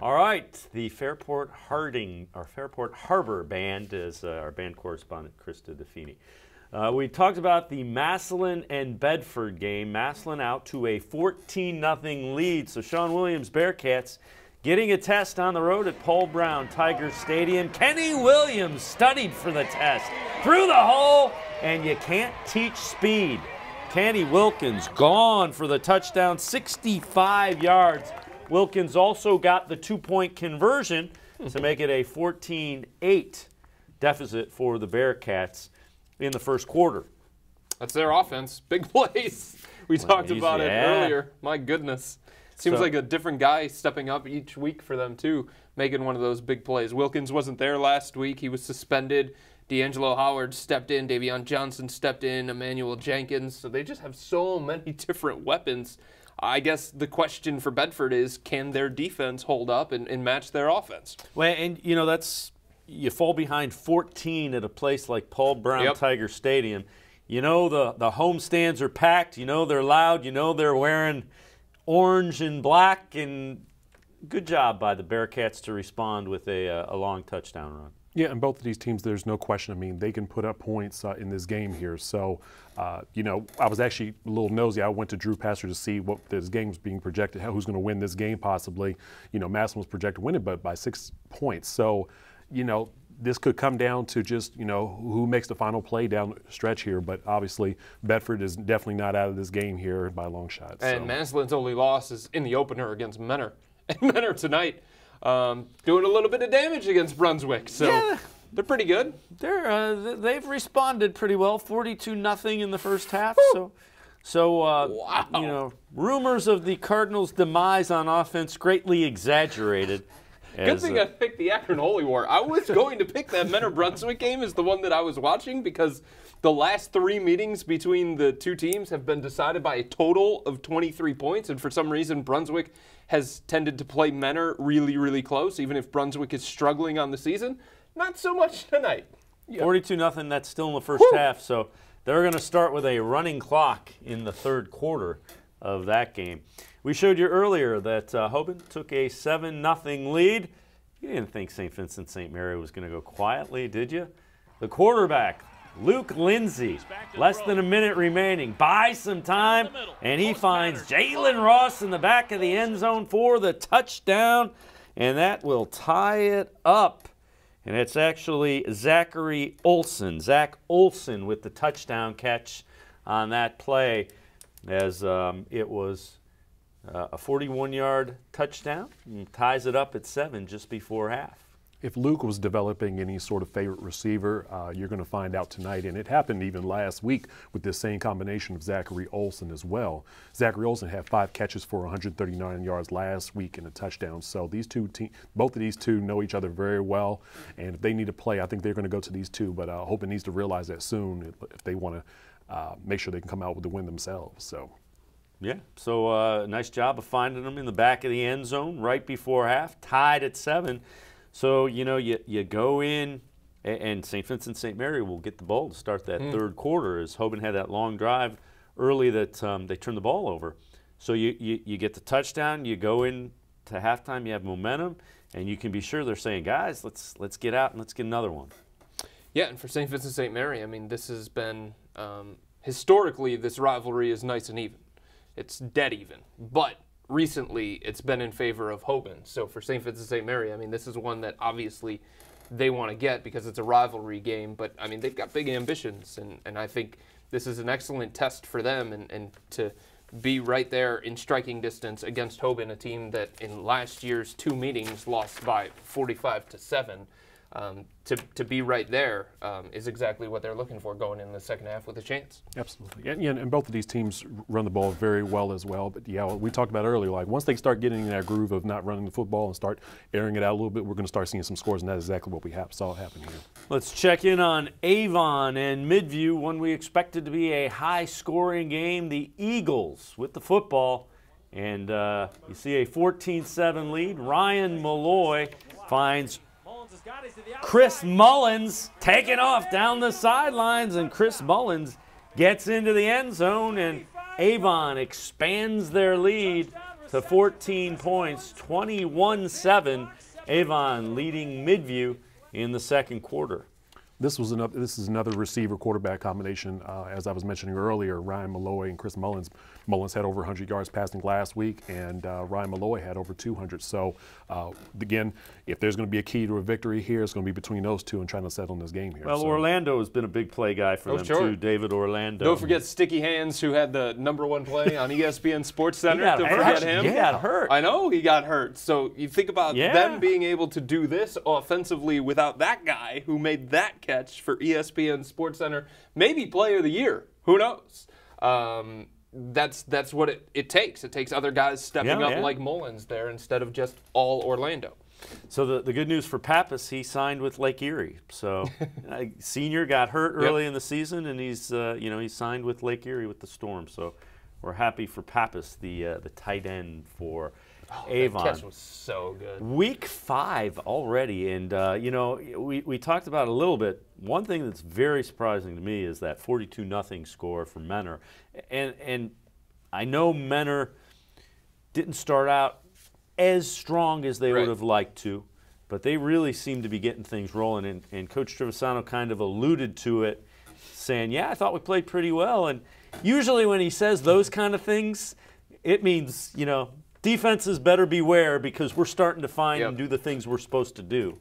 All right, the Fairport Harbor Band is our band correspondent, Krista DeFini. We talked about the Massillon and Bedford game. Massillon out to a 14-0 lead. So Sean Williams Bearcats getting a test on the road at Paul Brown Tiger Stadium. Kenny Williams studied for the test. Through the hole, and you can't teach speed. Kenny Wilkins gone for the touchdown, 65 yards. Wilkins also got the 2-point conversion to make it a 14-8 deficit for the Bearcats in the first quarter. That's their offense. Big plays. We talked about it earlier. My goodness. Seems like a different guy stepping up each week for them, too, making one of those big plays. Wilkins wasn't there last week. He was suspended. D'Angelo Howard stepped in. Davion Johnson stepped in. Emmanuel Jenkins. So they just have so many different weapons. I guess the question for Bedford is, can their defense hold up and match their offense? Well, and, you know, you fall behind 14 at a place like Paul Brown Tiger Stadium. You know the home stands are packed. You know they're loud. You know they're wearing orange and black. And good job by the Bearcats to respond with a long touchdown run. Yeah, and both of these teams, there's no question. I mean, they can put up points in this game here. So, you know, I was actually a little nosy. I went to Drew Pastor to see what this game was being projected, who's going to win this game possibly. You know, Massillon was projected to win it, but by 6 points. So, you know, this could come down to just, you know, who makes the final play down the stretch here. But obviously, Bedford is definitely not out of this game here by a long shot. And Massillon's only loss is in the opener against Menor. And Menor tonight doing a little bit of damage against Brunswick. So yeah, they're pretty good. They've responded pretty well, 42-0 in the first half. Woo! Wow. You know, rumors of the Cardinals' demise on offense greatly exaggerated. Good thing I picked the Akron Holy War. I was going to pick that Menor-Brunswick game as the one that I was watching because the last 3 meetings between the two teams have been decided by a total of 23 points, and for some reason Brunswick has tended to play Menor really, really close, even if Brunswick is struggling on the season. Not so much tonight. 42-0, that's still in the first half, so they're going to start with a running clock in the third quarter of that game. We showed you earlier that Hoban took a 7-0 lead. You didn't think St. Vincent St. Mary was going to go quietly, did you? The quarterback, Luke Lindsay, less than a minute remaining, buys some time, and he finds Jalen Ross in the back of the end zone for the touchdown, and that will tie it up. And it's actually Zachary Olson, Zach Olson with the touchdown catch on that play, as it was a 41-yard touchdown, and ties it up at 7 just before half. If Luke was developing any sort of favorite receiver, you're going to find out tonight. And it happened even last week with this same combination of Zachary Olson as well. Zachary Olson had 5 catches for 139 yards last week and a touchdown. So these both of these two know each other very well. And if they need to play, I think they're going to go to these two. But Hoban needs to realize that soon if they want to make sure they can come out with the win themselves. So. Yeah, so nice job of finding them in the back of the end zone right before half, tied at 7. So, you know, you go in, and St. Vincent St. Mary will get the ball to start that third quarter, as Hoban had that long drive early that they turned the ball over. So you get the touchdown, you go in to halftime, you have momentum, and you can be sure they're saying, guys, let's get out and let's get another one. Yeah, and for St. Vincent St. Mary, I mean, this has been, historically, this rivalry is nice and even. It's dead even, but recently it's been in favor of Hoban. So for St. Vincent St. Mary, I mean, this is one that obviously they want to get because it's a rivalry game, but I mean, they've got big ambitions, and I think this is an excellent test for them, and to be right there in striking distance against Hoban, a team that in last year's 2 meetings lost by 45-7. To be right there is exactly what they're looking for going in the second half with a chance. Absolutely. And both of these teams run the ball very well as well. But, yeah, we talked about earlier, like once they start getting in that groove of not running the football and start airing it out a little bit, we're going to start seeing some scores, and that's exactly what we saw happen here. Let's check in on Avon and Midview, one we expected to be a high-scoring game. The Eagles with the football, and you see a 14-7 lead. Ryan Malloy finds Chris Mullins taking off down the sidelines, and Chris Mullins gets into the end zone, and Avon expands their lead to 14 points, 21-7. Avon leading Midview in the second quarter. This is another receiver-quarterback combination. As I was mentioning earlier, Ryan Malloy and Chris Mullins. Mullins had over 100 yards passing last week, and Ryan Malloy had over 200. So, again, if there's going to be a key to a victory here, it's going to be between those two and trying to settle in this game here. Well, so. Orlando has been a big play guy for them, too, David Orlando. Don't forget Sticky Hands, who had the #1 play on ESPN Sports Center. Don't forget him. He got hurt. I know he got hurt. So you think about them being able to do this offensively without that guy who made that catch for ESPN Sports Center, maybe Player of the Year. Who knows? That's what it takes. It takes other guys stepping up like Mullins there instead of just all Orlando. So the good news for Pappas, he signed with Lake Erie. So senior got hurt early in the season, and he's he signed with Lake Erie with the Storm. So we're happy for Pappas, the tight end for Avon. That catch was so good. Week 5 already, and we talked about it a little bit. One thing that's very surprising to me is that 42-0 score for Menor, and I know Menor didn't start out as strong as they would have liked to, but they really seem to be getting things rolling. And Coach Trevisano kind of alluded to it, saying, "Yeah, I thought we played pretty well." And usually when he says those kind of things, it means defenses better beware because we're starting to find and do the things we're supposed to do.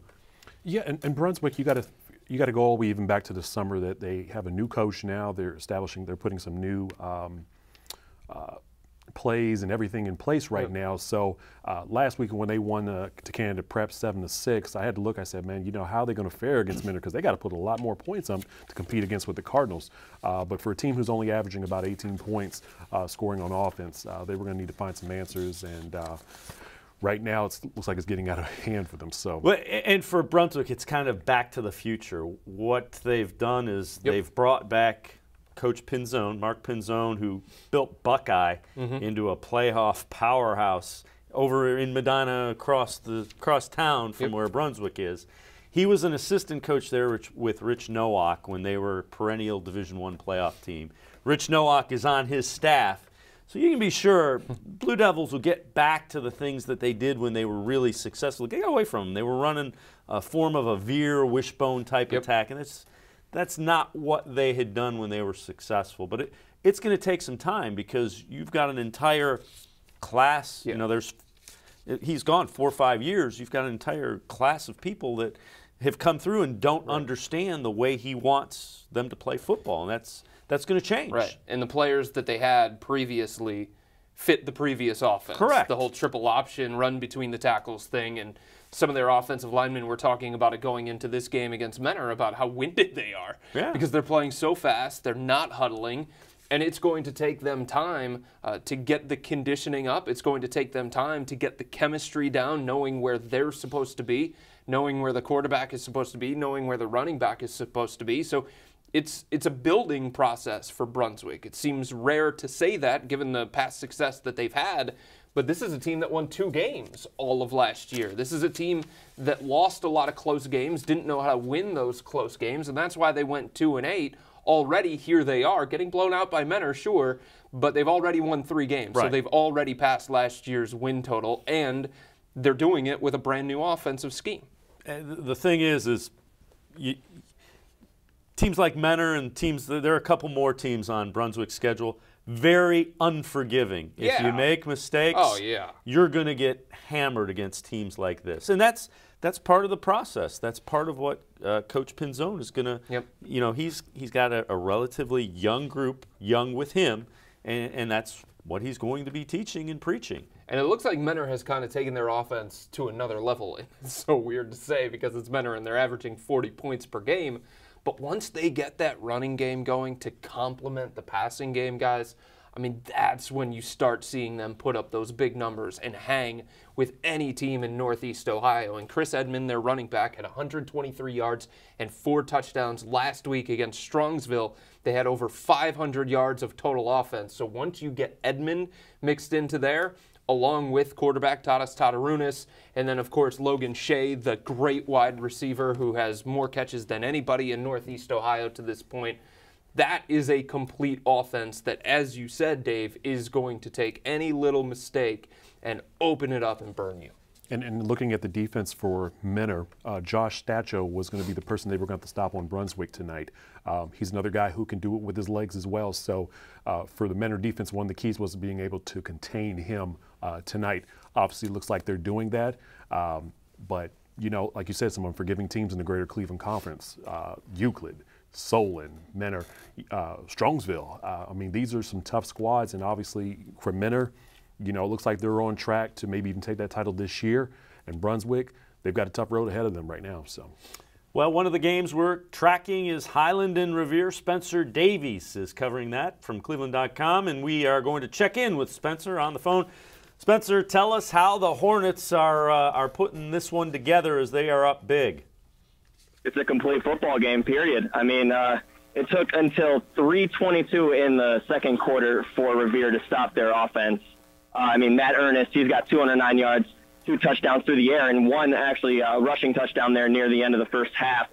Yeah, and Brunswick, you got to go all the way even back to the summer that they have a new coach now. They're putting some new plays and everything in place right now. So last week when they won to Canada Prep 7-6, I had to look. I said, man, how are they going to fare against Menor? Because they got to put a lot more points up to compete against with the Cardinals. But for a team who's only averaging about 18 points scoring on offense, they were going to need to find some answers. And right now it looks like it's getting out of hand for them. So, well, and for Brunswick, it's kind of back to the future. What they've done is they've brought back Coach Pinzone, Mark Pinzone, who built Buckeye into a playoff powerhouse over in Medina, across town from where Brunswick is. He was an assistant coach there with Rich Nowak when they were perennial Division I playoff team. Rich Nowak is on his staff, so you can be sure Blue Devils will get back to the things that they did when they were really successful. Get away from them. They were running a form of a veer wishbone type attack, and that's not what they had done when they were successful. But it's going to take some time because you've got an entire class. He's gone 4 or 5 years. You've got an entire class of people that have come through and don't understand the way he wants them to play football, and that's going to change. Right, and the players that they had previously fit the previous offense. Correct. The whole triple option, run between the tackles thing, and some of their offensive linemen were talking about it going into this game against Menor about how winded they are because they're playing so fast, they're not huddling, and it's going to take them time to get the conditioning up. It's going to take them time to get the chemistry down, knowing where they're supposed to be, knowing where the quarterback is supposed to be, knowing where the running back is supposed to be. So it's a building process for Brunswick. It seems rare to say that given the past success that they've had, but this is a team that won 2 games all of last year. This is a team that lost a lot of close games, didn't know how to win those close games, and that's why they went 2-8. Already here they are, getting blown out by Menor, sure, but they've already won 3 games. So they've already passed last year's win total, and they're doing it with a brand new offensive scheme. And the thing is teams like Menor and there are a couple more teams on Brunswick's schedule, very unforgiving. If you make mistakes, you're going to get hammered against teams like this. And that's part of the process. That's part of what Coach Pinzone is going to, he's got a relatively young group, young with him, and that's what he's going to be teaching and preaching. And it looks like Menor has kind of taken their offense to another level. It's so weird to say because it's Menor and they're averaging 40 points per game. But once they get that running game going to complement the passing game, guys, I mean, that's when you start seeing them put up those big numbers and hang with any team in Northeast Ohio. And Chris Edmond, their running back, had 123 yards and 4 touchdowns last week against Strongsville. They had over 500 yards of total offense. So once you get Edmond mixed into there, along with quarterback Tadas Tatarunas, and then, of course, Logan Shea, the great wide receiver who has more catches than anybody in Northeast Ohio to this point. that is a complete offense that, as you said, Dave, is going to take any little mistake and open it up and burn you. And looking at the defense for Menor, Josh Stacho was going to be the person they were going to stop on Brunswick tonight. He's another guy who can do it with his legs as well. So for the Menor defense, one of the keys was being able to contain him tonight. Obviously, it looks like they're doing that. But, you know, like you said, some unforgiving teams in the Greater Cleveland Conference, Euclid, Solon, Menor, Strongsville. I mean, these are some tough squads, and obviously for Menor, you know, it looks like they're on track to maybe even take that title this year. And Brunswick, they've got a tough road ahead of them right now. So, well, one of the games we're tracking is Highland and Revere. Spencer Davies is covering that from cleveland.com, and we are going to check in with Spencer on the phone. Spencer, tell us how the Hornets are putting this one together as they are up big. It's a complete football game, period. I mean, it took until 3:22 in the second quarter for Revere to stop their offense. I mean, Matt Ernest, he's got 209 yards, 2 touchdowns through the air, and 1 actually rushing touchdown there near the end of the first half.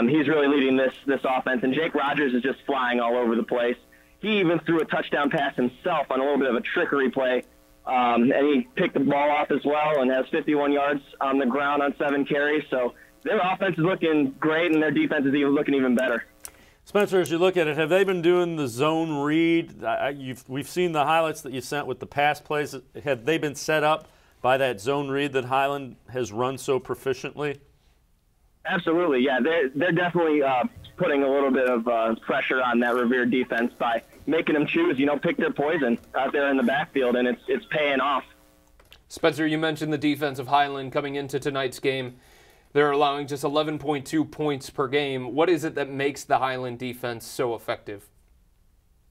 He's really leading this offense, and Jake Rogers is just flying all over the place. He even threw a touchdown pass himself on a little bit of a trickery play, and he picked the ball off as well and has 51 yards on the ground on 7 carries. So their offense is looking great, and their defense is looking even better. Spencer, as you look at it, have they been doing the zone read? We've seen the highlights that you sent with the pass plays. Have they been set up by that zone read that Highland has run so proficiently? Absolutely, yeah. They're definitely putting a little bit of pressure on that Revere defense by making them choose, pick their poison out there in the backfield, and it's paying off. Spencer, you mentioned the defense of Highland coming into tonight's game. They're allowing just 11.2 points per game. What is it that makes the Highland defense so effective?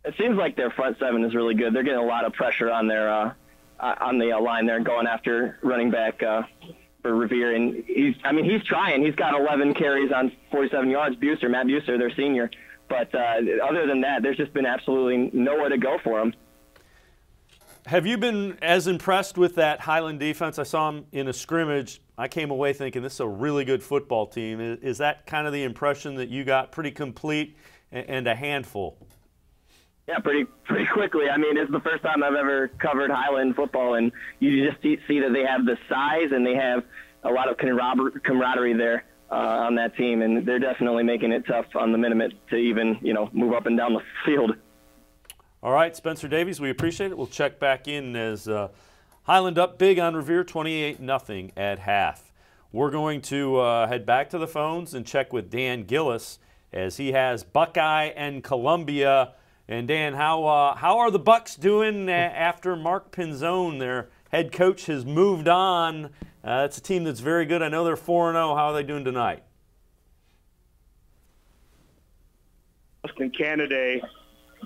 It seems like their front seven is really good. They're getting a lot of pressure on their on the line there, going after running back for Revere, and he's trying. He's got 11 carries on 47 yards. Matt Buser, their senior. But other than that, there's just been absolutely nowhere to go for him. Have you been as impressed with that Highland defense? I saw him in a scrimmage. I came away thinking this is a really good football team. Is that kind of the impression that you got? Pretty complete and a handful? Yeah, pretty quickly. I mean, it's the first time I've ever covered Highland football, and you just see that they have the size and they have a lot of camaraderie there on that team, and they're definitely making it tough on the Minimet to even move up and down the field. All right, Spencer Davies, we appreciate it. We'll check back in as Highland up big on Revere, 28-0 at half. We're going to head back to the phones and check with Dan Gillis as he has Buckeye and Columbia. And Dan, how are the Bucks doing after Mark Pinzone, their head coach, has moved on? It's a team that's very good. I know they're 4-0. How are they doing tonight? Justin Canaday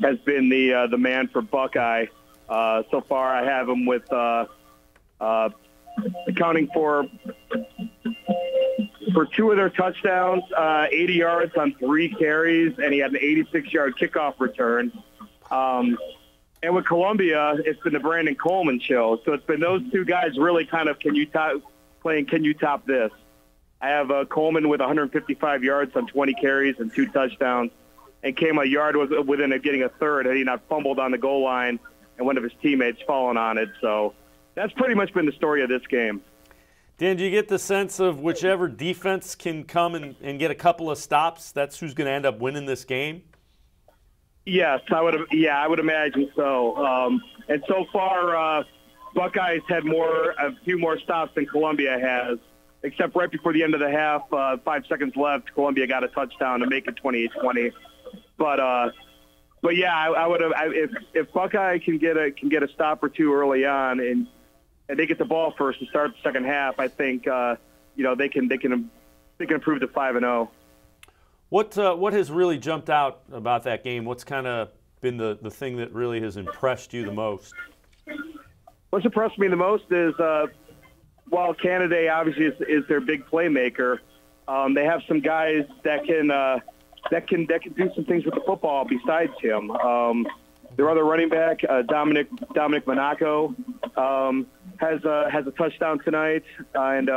has been the man for Buckeye. So far, I have him with accounting for 2 of their touchdowns, 80 yards on 3 carries, and he had an 86-yard kickoff return. And with Columbia, it's been the Brandon Coleman show. So it's been those 2 guys really kind of can you top this? I have Coleman with 155 yards on 20 carries and 2 touchdowns, and came a yard within getting a third had he not fumbled on the goal line and one of his teammates fallen on it. So that's pretty much been the story of this game. Dan, do you get the sense of whichever defense can come and get a couple of stops, that's who's going to end up winning this game? Yes, I would imagine so. And so far, Buckeyes had a few more stops than Columbia has, except right before the end of the half, 5 seconds left, Columbia got a touchdown to make it 28-20. But yeah, I would have if Buckeye can get a stop or 2 early on and they get the ball first to start the second half, I think they can improve to 5-0. What has really jumped out about that game? What's kind of been the thing that really has impressed you the most? What's impressed me the most is while Canaday obviously is their big playmaker, they have some guys that can do some things with the football besides him. Their other running back, Dominic Monaco, has a touchdown tonight, and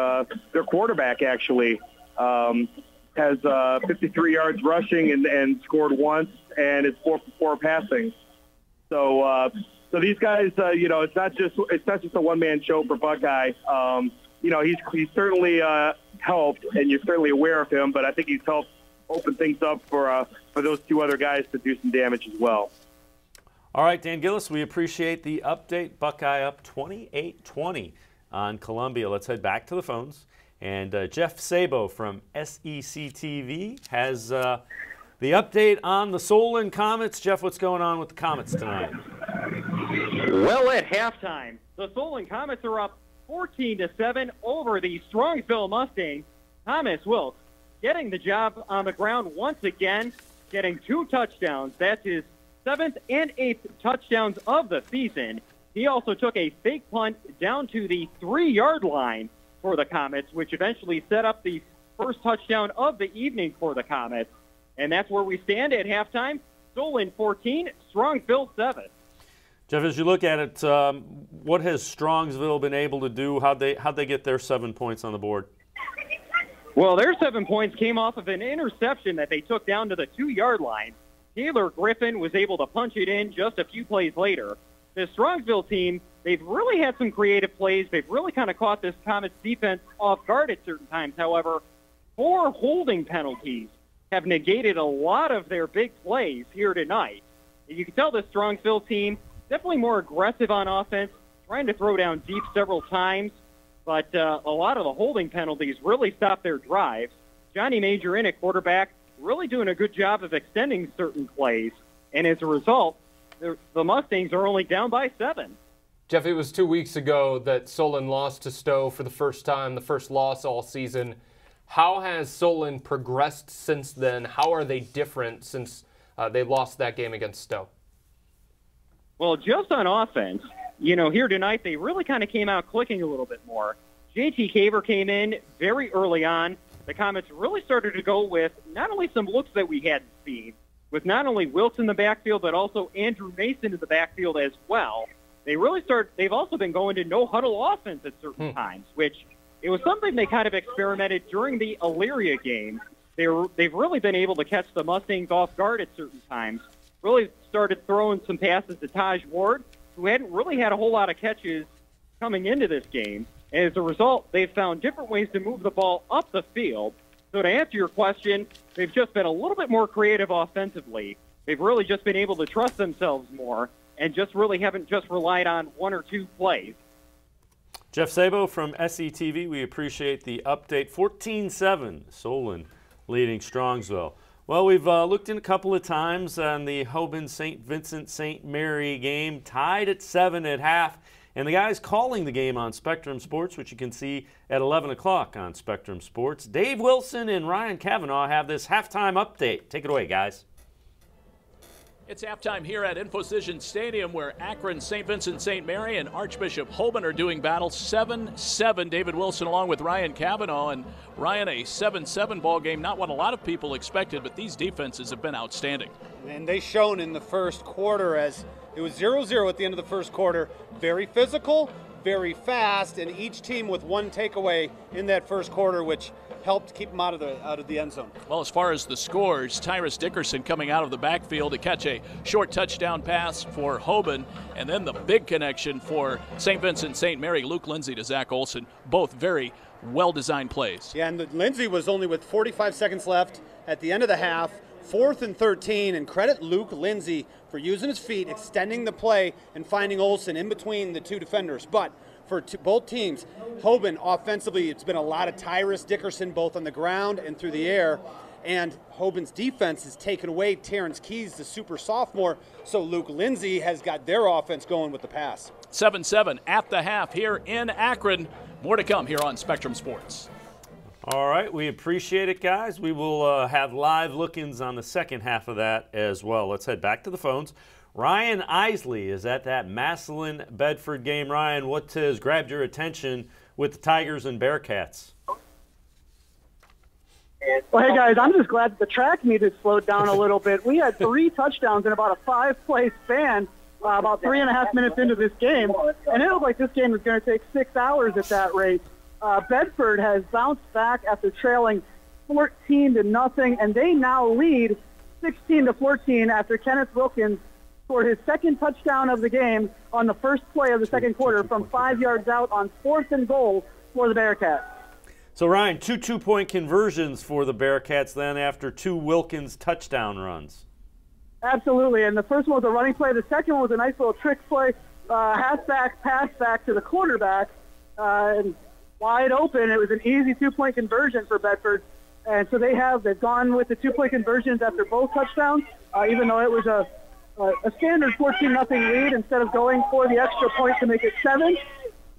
their quarterback actually has 53 yards rushing and scored once, and it's 4 for 4 passing. So so these guys, you know, it's not just a one-man show for Buckeye. You know, he's certainly helped, and you're certainly aware of him, but I think he's helped open things up for those two other guys to do some damage as well. All right, Dan Gillis, we appreciate the update. Buckeye up 28-20 on Columbia. Let's head back to the phones. And Jeff Sabo from SEC TV has the update on the Solon Comets. Jeff, what's going on with the Comets tonight? Well, at halftime, the Solon Comets are up 14-7 over the Strongsville Mustangs. Thomas Wilkes getting the job on the ground once again, getting 2 touchdowns. That's his 7th and 8th touchdowns of the season. He also took a fake punt down to the 3-yard line for the Comets, which eventually set up the first touchdown of the evening for the Comets. And that's where we stand at halftime. Solon 14, Strongsville 7. Jeff, as you look at it, what has Strongsville been able to do? How'd they get their 7 points on the board? Well, their 7 points came off of an interception that they took down to the 2-yard line. Taylor Griffin was able to punch it in just a few plays later. The Strongsville team, they've really had some creative plays. They've really kind of caught this Comets defense off guard at certain times. However, 4 holding penalties have negated a lot of their big plays here tonight. You can tell the Strongsville team definitely more aggressive on offense, trying to throw down deep several times, but a lot of the holding penalties really stopped their drives. Johnny Major in at quarterback, really doing a good job of extending certain plays, and as a result, the Mustangs are only down by 7. Jeff, it was 2 weeks ago that Solon lost to Stowe for the first time, the first loss all season. How has Solon progressed since then? How are they different since they lost that game against Stowe? Well, just on offense, you know, here tonight they really kind of came out clicking a little bit more. JT Caver came in very early on. The Comets really started to go with not only some looks that we hadn't seen, with not only Wilkes in the backfield, but also Andrew Mason in the backfield as well. They've also been going to no huddle offense at certain times, which it was something they kind of experimented during the Elyria game. They've really been able to catch the Mustangs off guard at certain times. Really started throwing some passes to Taj Ward, who hadn't really had a whole lot of catches coming into this game. And as a result, they've found different ways to move the ball up the field. So to answer your question, they've just been a little bit more creative offensively. They've really just been able to trust themselves more and just really haven't just relied on 1 or 2 plays. Jeff Sabo from SETV, we appreciate the update. 14-7, Solon leading Strongsville. Well, we've looked in a couple of times on the Hoban-St. Vincent-St. Mary game, tied at 7 at half. And the guys calling the game on Spectrum Sports, which you can see at 11 o'clock on Spectrum Sports, Dave Wilson and Ryan Cavanaugh have this halftime update. Take it away, guys. It's halftime here at Infocision Stadium, where Akron, St. Vincent, St. Mary, and Archbishop Hoban are doing battle. 7-7. David Wilson along with Ryan Cavanaugh. And Ryan, a 7-7 ball game, not what a lot of people expected, but these defenses have been outstanding. And they shone in the first quarter, as it was 0-0 at the end of the first quarter. Very physical, very fast, and each team with one takeaway in that first quarter, which helped keep them out of the end zone. Well, as far as the scores, Tyrus Dickerson coming out of the backfield to catch a short touchdown pass for Hoban, and then the big connection for St. Vincent St. Mary, Luke Lindsay to Zach Olson, both very well-designed plays. Yeah, and Lindsay was only with 45 seconds left at the end of the half, 4th and 13, and credit Luke Lindsay for using his feet, extending the play, and finding Olson in between the 2 defenders. But for both teams, Hoban offensively, it's been a lot of Tyrus Dickerson both on the ground and through the air, and Hoban's defense has taken away Terrence Keys, the super sophomore, so Luke Lindsay has got their offense going with the pass. 7-7 at the half here in Akron. More to come here on Spectrum Sports. All right, we appreciate it, guys. We will have live look-ins on the second half of that as well. Let's head back to the phones. Ryan Isley is at that Massillon-Bedford game. Ryan, what has grabbed your attention with the Tigers and Bearcats? Well, hey, guys, I'm just glad that the track meet has slowed down a little bit. We had 3 touchdowns in about a 5-play span about 3.5 minutes into this game, and it looked like this game was going to take 6 hours at that rate. Bedford has bounced back after trailing 14-0, and they now lead 16-14 after Kenneth Wilkins scored his second touchdown of the game on the first play of the second quarter from 5 yards out on 4th and goal for the Bearcats. So, Ryan, 2 two-point conversions for the Bearcats then after 2 Wilkins touchdown runs. Absolutely, and the first one was a running play. The second one was a nice little trick play, halfback pass back to the quarterback, and wide open. It was an easy 2-point conversion for Bedford, and so they've gone with the 2-point conversions after both touchdowns, even though it was a standard 14-0 lead. Instead of going for the extra point to make it 7,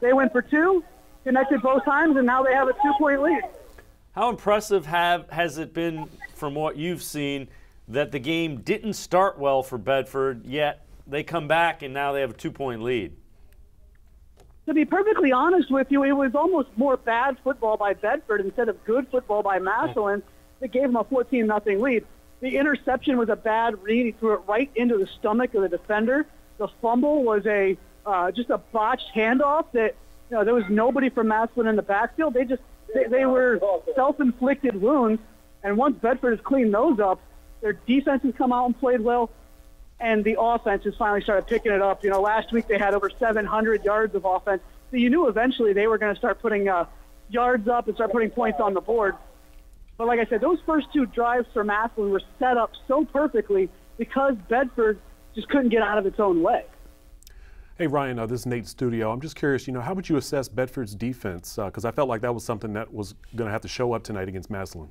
they went for 2. Connected both times, and now they have a 2-point lead. How impressive has it been from what you've seen that the game didn't start well for Bedford, yet they come back and now they have a 2-point lead? To be perfectly honest with you, it was almost more bad football by Bedford instead of good football by Massillon that gave them a 14-0 lead. The interception was a bad read. He threw it right into the stomach of the defender. The fumble was just a botched handoff that there was nobody from Massillon in the backfield. They were self-inflicted wounds, and once Bedford has cleaned those up, their defense has come out and played well, and the offense has finally started picking it up. Last week they had over 700 yards of offense, so you knew eventually they were going to start putting yards up and start putting points on the board. But like I said, those first 2 drives for Massillon were set up so perfectly because Bedford just couldn't get out of its own way. Hey, Ryan, this is Nate Studio. I'm just curious, how would you assess Bedford's defense? Because I felt like that was something that was going to have to show up tonight against Massillon.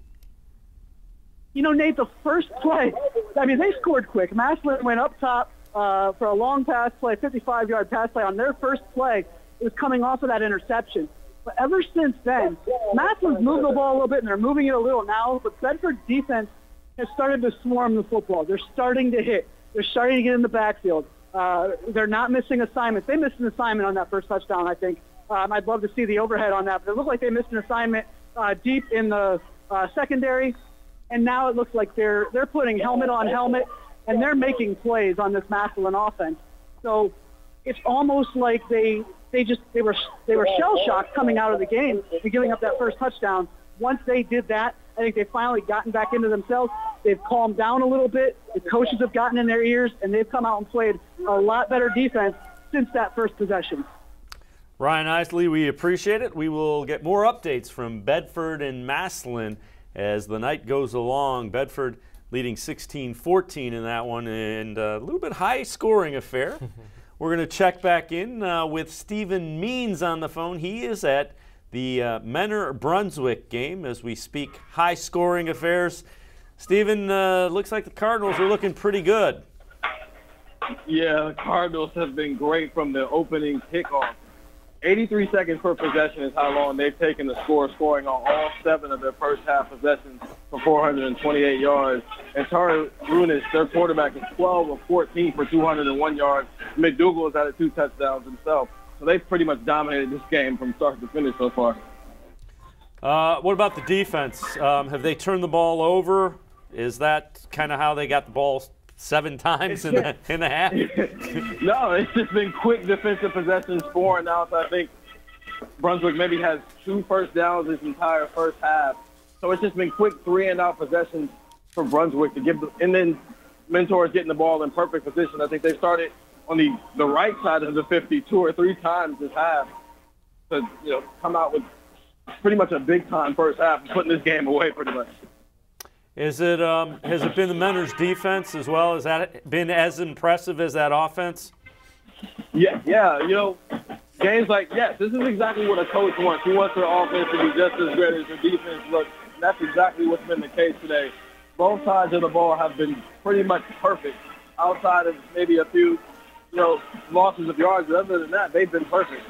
Nate, the first play, they scored quick. Massillon went up top for a long pass play, 55-yard pass play. On their first play, it was coming off of that interception. But ever since then, Massillon's moved the ball a little bit, and they're moving it a little now. But Bedford's defense has started to swarm the football. They're starting to hit. They're starting to get in the backfield. They're not missing assignments. They missed an assignment on that first touchdown, I think. I'd love to see the overhead on that. But it looked like they missed an assignment deep in the secondary. And now it looks like they're putting helmet on helmet, and they're making plays on this Massillon offense. So it's almost like they were shell-shocked coming out of the game and giving up that first touchdown. Once they did that, I think they've finally gotten back into themselves. They've calmed down a little bit. The coaches have gotten in their ears, and they've come out and played a lot better defense since that first possession. Ryan Isley, we appreciate it. We will get more updates from Bedford and Massillon as the night goes along. Bedford leading 16-14 in that one, and a little bit high-scoring affair. We're going to check back in with Stephen Means on the phone. He is at the Menor-Brunswick game as we speak high-scoring affairs. Stephen, looks like the Cardinals are looking pretty good. Yeah, the Cardinals have been great from the opening kickoff. 83 seconds per possession is how long they've taken to scoring on all 7 of their first half possessions for 428 yards. And Tari Runis, their quarterback, is 12 of 14 for 201 yards. McDougal has added 2 touchdowns himself. So they've pretty much dominated this game from start to finish so far. What about the defense? Have they turned the ball over? Is that kind of how they got the ball 7 times in the half? No, it's just been quick defensive possessions for and out. I think Brunswick maybe has 2 first downs this entire first half. So it's just been quick 3-and-out possessions for Brunswick to give and then Mentors getting the ball in perfect position. I think they started on the right side of the 50 2 or 3 times this half to come out with pretty much a big-time first half and putting this game away pretty much. Has it been the Menors defense as well? Has that been as impressive as that offense? Yeah. Games like, yes, this is exactly what a coach wants. He wants their offense to be just as great as their defense. Look, that's exactly what's been the case today. Both sides of the ball have been pretty much perfect outside of maybe a few, losses of yards. But other than that, they've been perfect.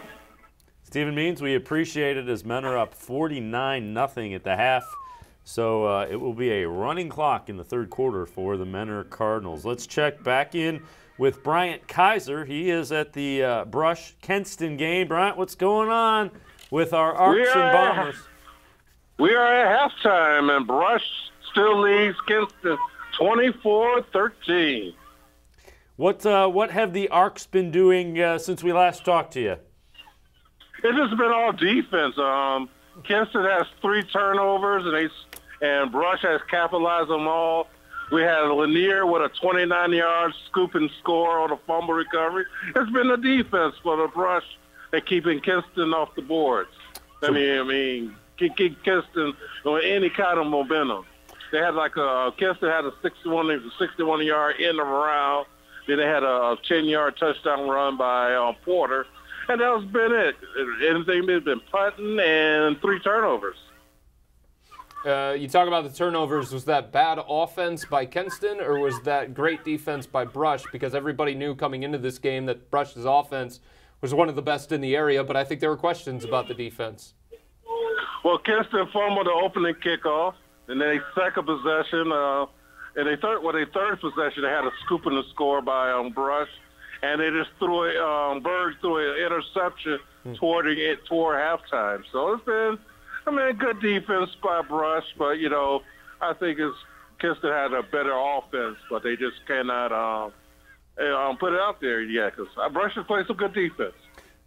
Stephen Means, we appreciate it as Menor up 49-0 at the half. So it will be a running clock in the third quarter for the Menor Cardinals. Let's check back in with Bryant Kaiser. He is at the Brush-Kenston game. Bryant, what's going on with our Arcs and Bombers? We are at halftime, and Brush still leads Kenston 24-13. What have the Arcs been doing since we last talked to you? It has been all defense. Kenston has 3 turnovers, and Brush has capitalized them all. We had Lanier with a 29-yard scoop and score on a fumble recovery. It's been the defense for the Brush and keeping Kinston off the boards. I mean, keep Kinston on any kind of momentum. They had Kinston had a 61-yard end around. Then they had a 10-yard touchdown run by Porter. And that's been it. Anything that's been punting and 3 turnovers. You talk about the turnovers. Was that bad offense by Kinston, or was that great defense by Brush? Because everybody knew coming into this game that Brush's offense was one of the best in the area, but I think there were questions about the defense. Well, Kinston fumbled the opening kickoff, and then second possession, and their third possession, they had a scoop and a score by Brush, and they just threw Berg threw an interception toward halftime. So it's been, good defense by Brush, but, I think Kinston had a better offense, but they just cannot put it out there yet because Brush has played some good defense.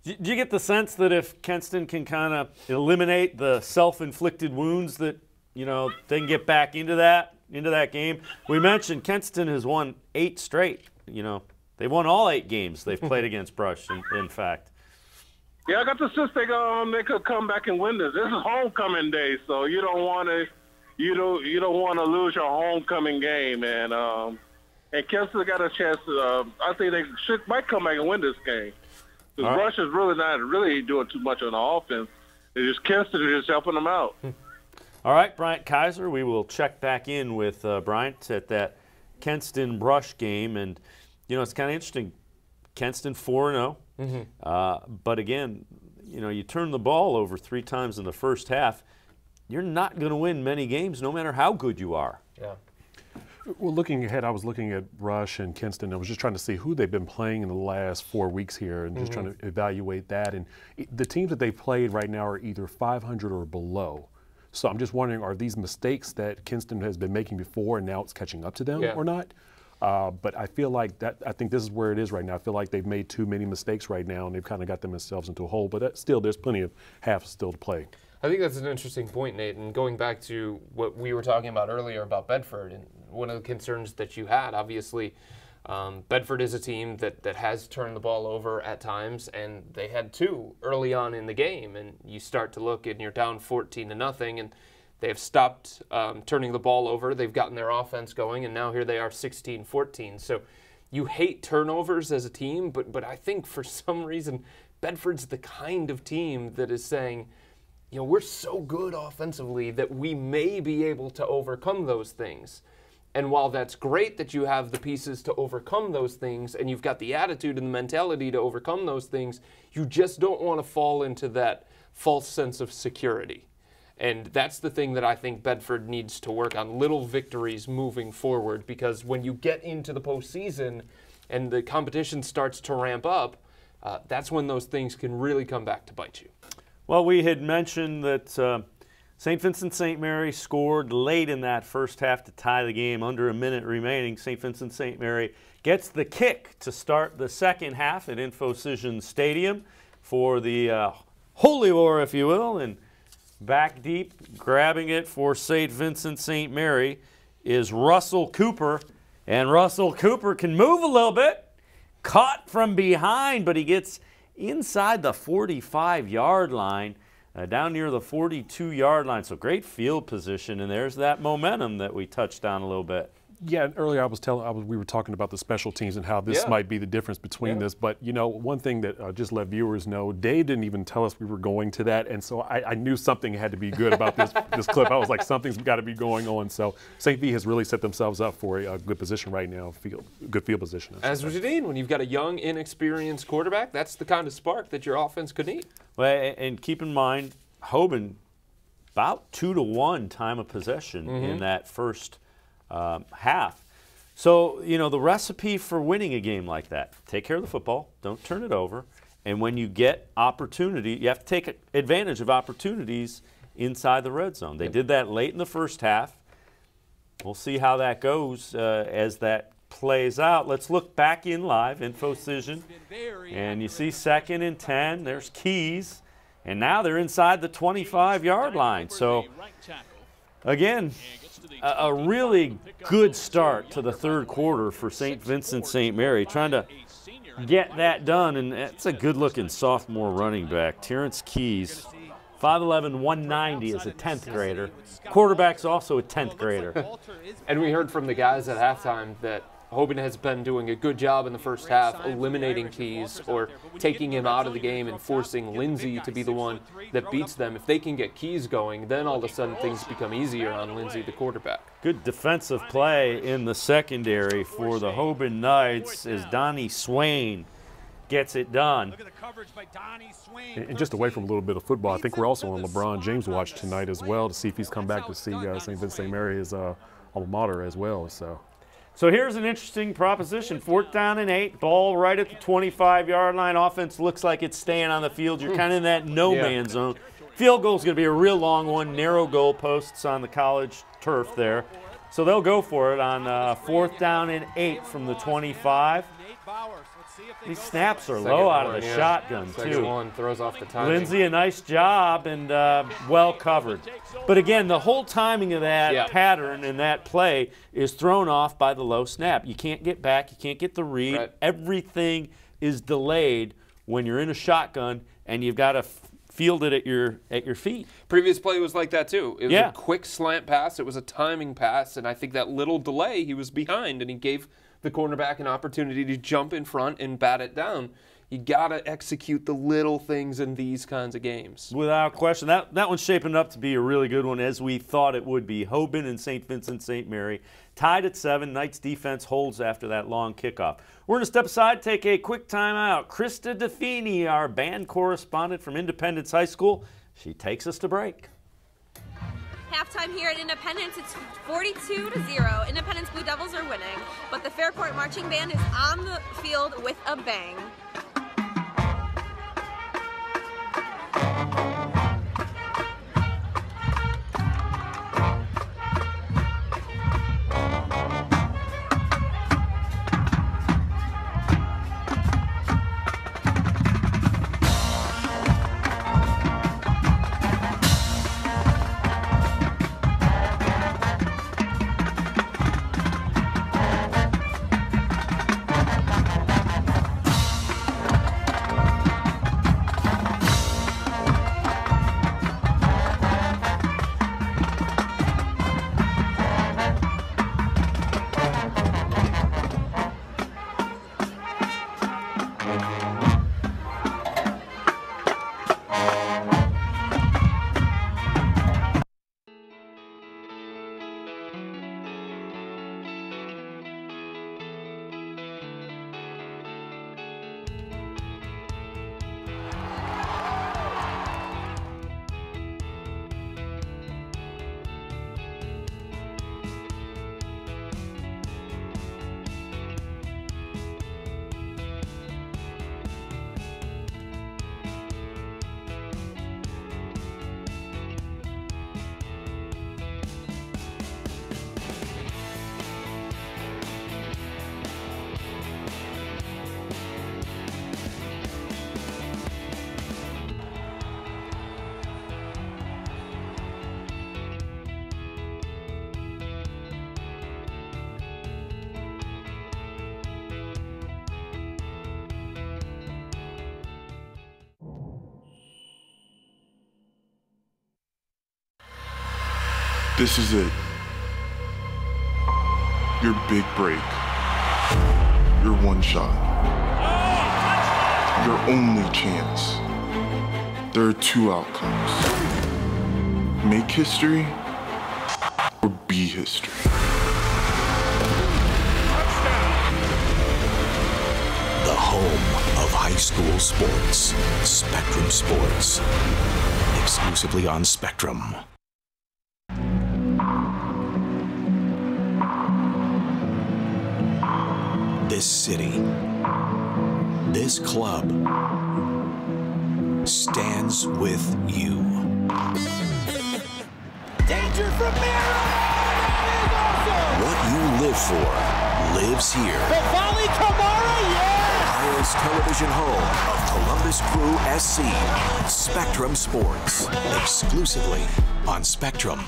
Do you get the sense that if Kinston can kind of eliminate the self-inflicted wounds that, they can get back into that game? We mentioned Kinston has won 8 straight. They won all 8 games they've played against Brush, in fact. Yeah, I got the sense they could come back and win this. This is homecoming day, so you don't want to lose your homecoming game, and Kinston got a chance to. I think they might come back and win this game. Because Brush is really not doing too much on the offense. Kinston is just helping them out. All right, Bryant Kaiser, we will check back in with Bryant at that Kinston-Brush game, and it's kind of interesting. Kinston 4-0. But again, you turn the ball over 3 times in the first half, you're not going to win many games no matter how good you are. Yeah. Well, looking ahead, I was looking at Brush and Kinston. I was just trying to see who they've been playing in the last 4 weeks here and just trying to evaluate that. And the teams that they've played right now are either 500 or below. So I'm just wondering, are these mistakes that Kinston has been making before and now it's catching up to them or not? But I feel like I think this is where it is right now. I feel like they've made too many mistakes right now, and they've kind of got themselves into a hole. But still, there's plenty of halves still to play. I think that's an interesting point, Nate. And going back to what we were talking about earlier about Bedford, and one of the concerns that you had, obviously, Bedford is a team that has turned the ball over at times, and they had 2 early on in the game. And you start to look, and you're down 14-0, and they have stopped turning the ball over. They've gotten their offense going, and now here they are 16-14. So you hate turnovers as a team, but I think for some reason Bedford's the kind of team that is saying, we're so good offensively that we may be able to overcome those things. And while that's great that you have the pieces to overcome those things and you've got the attitude and the mentality to overcome those things, you just don't want to fall into that false sense of security. And that's the thing that I think Bedford needs to work on, little victories moving forward, because when you get into the postseason and the competition starts to ramp up, that's when those things can really come back to bite you. Well, we had mentioned that St. Vincent St. Mary scored late in that first half to tie the game, under a minute remaining. St. Vincent St. Mary gets the kick to start the second half at Infocision Stadium for the Holy War, if you will, and back deep, grabbing it for St. Vincent St. Mary is Russell Cooper, and Russell Cooper can move a little bit, caught from behind, but he gets inside the 45-yard line, down near the 42-yard line. So great field position, and there's that momentum that we touched on a little bit. Yeah, earlier we were talking about the special teams and how this might be the difference between this. But, one thing that just let viewers know, Dave didn't even tell us we were going to that. And so I knew something had to be good about this clip. I was like, something's got to be going on. So St. V has really set themselves up for a good position right now, good field position. As what you need when you've got a young, inexperienced quarterback. That's the kind of spark that your offense could need. Well, and keep in mind, Hoban, about 2-to-1 time of possession in that first half. So, the recipe for winning a game like that, take care of the football, don't turn it over, and when you get opportunity, you have to take advantage of opportunities inside the red zone. They did that late in the first half. We'll see how that goes as that plays out. Let's look back in live, Infocision, and you see 2nd and 10. There's Keys, and now they're inside the 25-yard line. So Again, a really good start to the third quarter for St. Vincent St. Mary, trying to get that done, and it's a good-looking sophomore running back. Terrence Keys, 5'11", 190 as a 10th grader. Quarterback's also a 10th grader. And we heard from the guys at halftime that Hoban has been doing a good job in the first half eliminating Keys or taking him out of the game and forcing Lindsey to be the one that beats them. If they can get Keys going, then all of a sudden things become easier on Lindsey, the quarterback. Good defensive play in the secondary for the Hoban Knights as Donnie Swain gets it done. And just away from a little bit of football, I think we're also on LeBron James watch tonight as well to see if he's come back to see St. Vincent St. Mary, his alma mater as well. So here's an interesting proposition. 4th down and 8, ball right at the 25-yard line. Offense looks like it's staying on the field. You're kind of in that no-man zone. Field goal is going to be a real long one. Narrow goal posts on the college turf there. So they'll go for it on 4th down and 8 from the 25. These snaps are low out of the shotgun, Second one throws off the timing. Lindsey, a nice job and well covered. But again, the whole timing of that pattern and that play is thrown off by the low snap. You can't get back. You can't get the read. Right. Everything is delayed when you're in a shotgun and you've got to field it at your feet. Previous play was like that too. It was a quick slant pass. It was a timing pass, and I think that little delay, he was behind, and he gave the cornerback an opportunity to jump in front and bat it down. You got to execute the little things in these kinds of games. Without question. That one's shaping up to be a really good one, as we thought it would be. Hoban and St. Vincent St. Mary tied at 7. Knights defense holds after that long kickoff. We're going to step aside, take a quick timeout. Krista DeFini, our band correspondent from Independence High School, she takes us to break. Halftime here at Independence, it's 42-0. Independence Blue Devils are winning, but the Fairport Marching Band is on the field with a bang. This is it. Your big break. Your one shot. Your only chance. There are 2 outcomes. Make history or be history. The home of high school sports. Spectrum Sports. Exclusively on Spectrum. This city, this club, stands with you. Danger from Mira! What you live for lives here. The volley, Kamara, yes! Ohio's television home of Columbus Crew SC. Spectrum Sports, exclusively on Spectrum.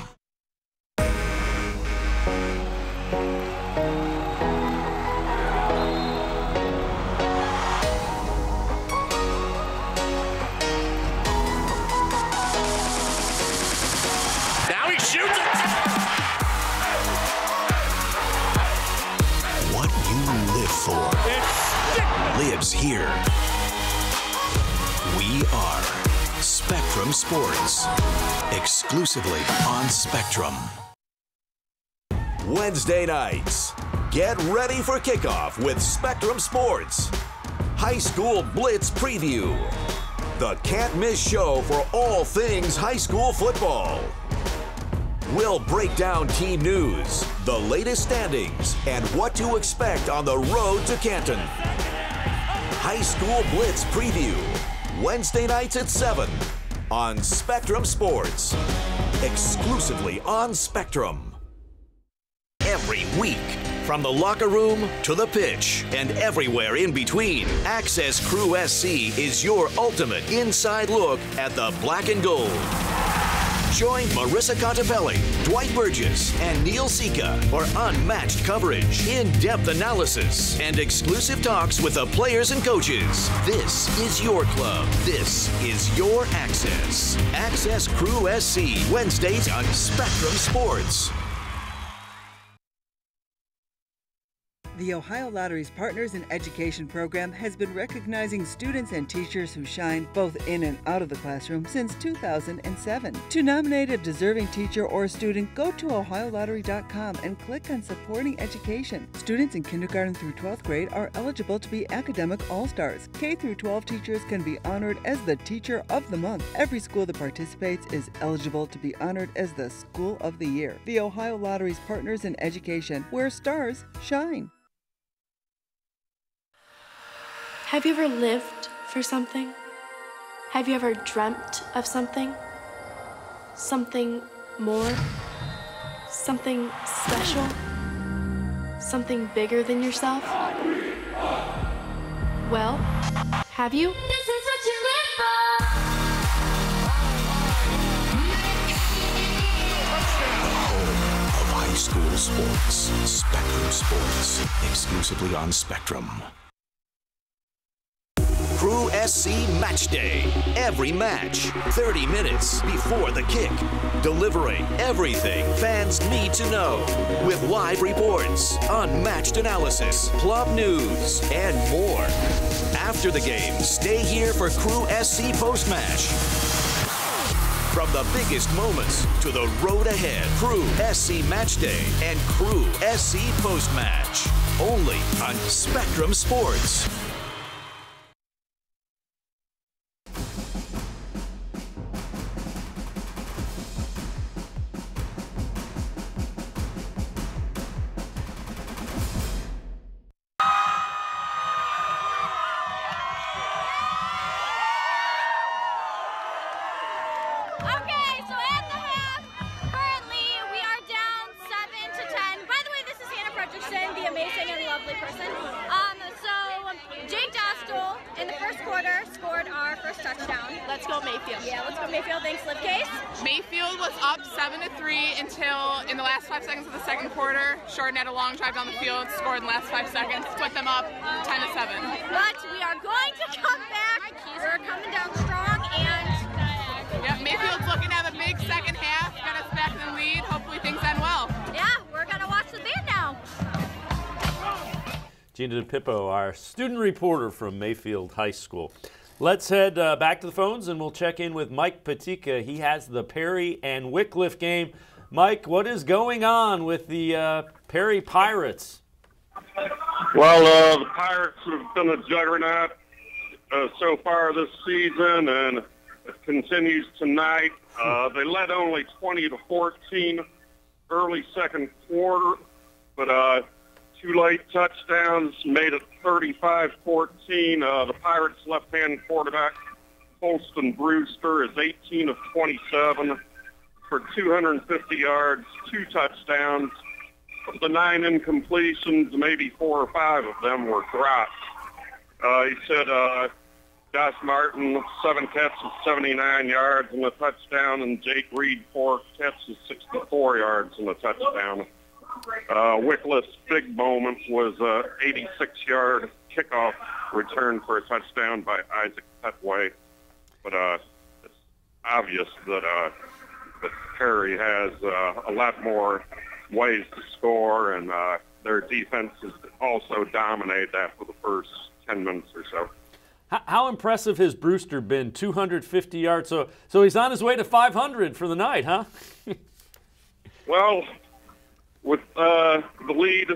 lives here. We are Spectrum Sports, exclusively on Spectrum. Wednesday nights, get ready for kickoff with Spectrum Sports. High School Blitz Preview, the can't-miss show for all things high school football. We'll break down team news, the latest standings, and what to expect on the road to Canton. High School Blitz Preview, Wednesday nights at 7 on Spectrum Sports, exclusively on Spectrum. Every week, from the locker room to the pitch and everywhere in between, Access Crew SC is your ultimate inside look at the black and gold. Join Marissa Contepelli, Dwight Burgess, and Neil Sika for unmatched coverage, in-depth analysis, and exclusive talks with the players and coaches. This is your club. This is your Access. Access Crew SC, Wednesdays on Spectrum Sports. The Ohio Lottery's Partners in Education program has been recognizing students and teachers who shine both in and out of the classroom since 2007. To nominate a deserving teacher or student, go to OhioLottery.com and click on Supporting Education. Students in kindergarten through 12th grade are eligible to be academic all-stars. K through 12 teachers can be honored as the Teacher of the Month. Every school that participates is eligible to be honored as the School of the Year. The Ohio Lottery's Partners in Education, where stars shine. Have you ever lived for something? Have you ever dreamt of something? Something more? Something special? Something bigger than yourself? Well, have you? This is what you live for! Home of high school sports, Spectrum Sports, exclusively on Spectrum. Crew SC Match Day. Every match, 30 minutes before the kick. Delivering everything fans need to know. With live reports, unmatched analysis, club news, and more. After the game, stay here for Crew SC Post-Match. From the biggest moments to the road ahead, Crew SC Match Day and Crew SC Post-Match. Only on Spectrum Sports. Had a long drive down the field, scored in the last 5 seconds, put them up 10-7. But we are going to come back. We're coming down strong, and yep, Mayfield's looking to have a big second half, got us back in the lead. Hopefully things end well. Yeah, we're gonna watch the band now. Gina DePippo, our student reporter from Mayfield High School. Let's head back to the phones, and we'll check in with Mike Patika. He has the Perry and Wycliffe game. Mike, what is going on with the Perry Pirates? Well, the Pirates have been a juggernaut so far this season, and it continues tonight. They led only 20-14 early second quarter, but 2 late touchdowns made it 35-14. The Pirates' left-hand quarterback, Holston Brewster, is 18 of 27. For 250 yards, 2 touchdowns. Of the 9 incompletions, maybe 4 or 5 of them were drops. He said Josh Martin, 7 catches, 79 yards and a touchdown, and Jake Reed, 4 catches, 64 yards and a touchdown. Wycliffe's big moment was an 86-yard kickoff return for a touchdown by Isaac Petway. But it's obvious that Perry has a lot more ways to score, and their defense has also dominated that for the first 10 minutes or so. How impressive has Brewster been? 250 yards. So he's on his way to 500 for the night, huh? Well, with the lead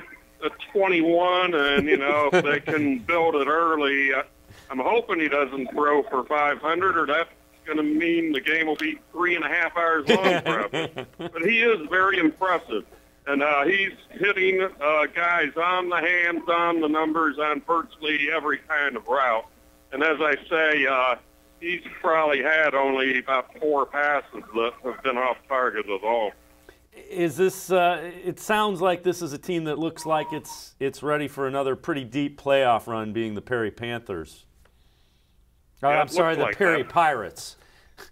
at 21, and, you know, if they can build it early, I'm hoping he doesn't throw for 500, or that's going to mean the game will be 3.5 hours long probably. But he is very impressive. And he's hitting guys on the hands, on the numbers, on virtually every kind of route. And as I say, he's probably had only about 4 passes that have been off target at all. Is this? It sounds like this is a team that looks like it's ready for another pretty deep playoff run, being the Perry Panthers. Yeah, I'm sorry, the like Perry that. Pirates.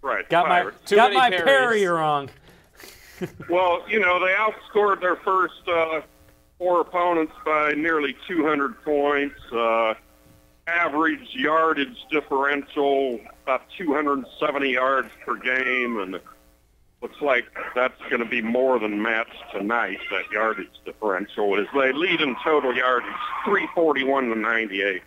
Right. Got Pirates. my Perry wrong. Well, you know, they outscored their first 4 opponents by nearly 200 points. Average yardage differential about 270 yards per game, and looks like that's going to be more than matched tonight, that yardage differential, as they lead in total yardage 341 to 98.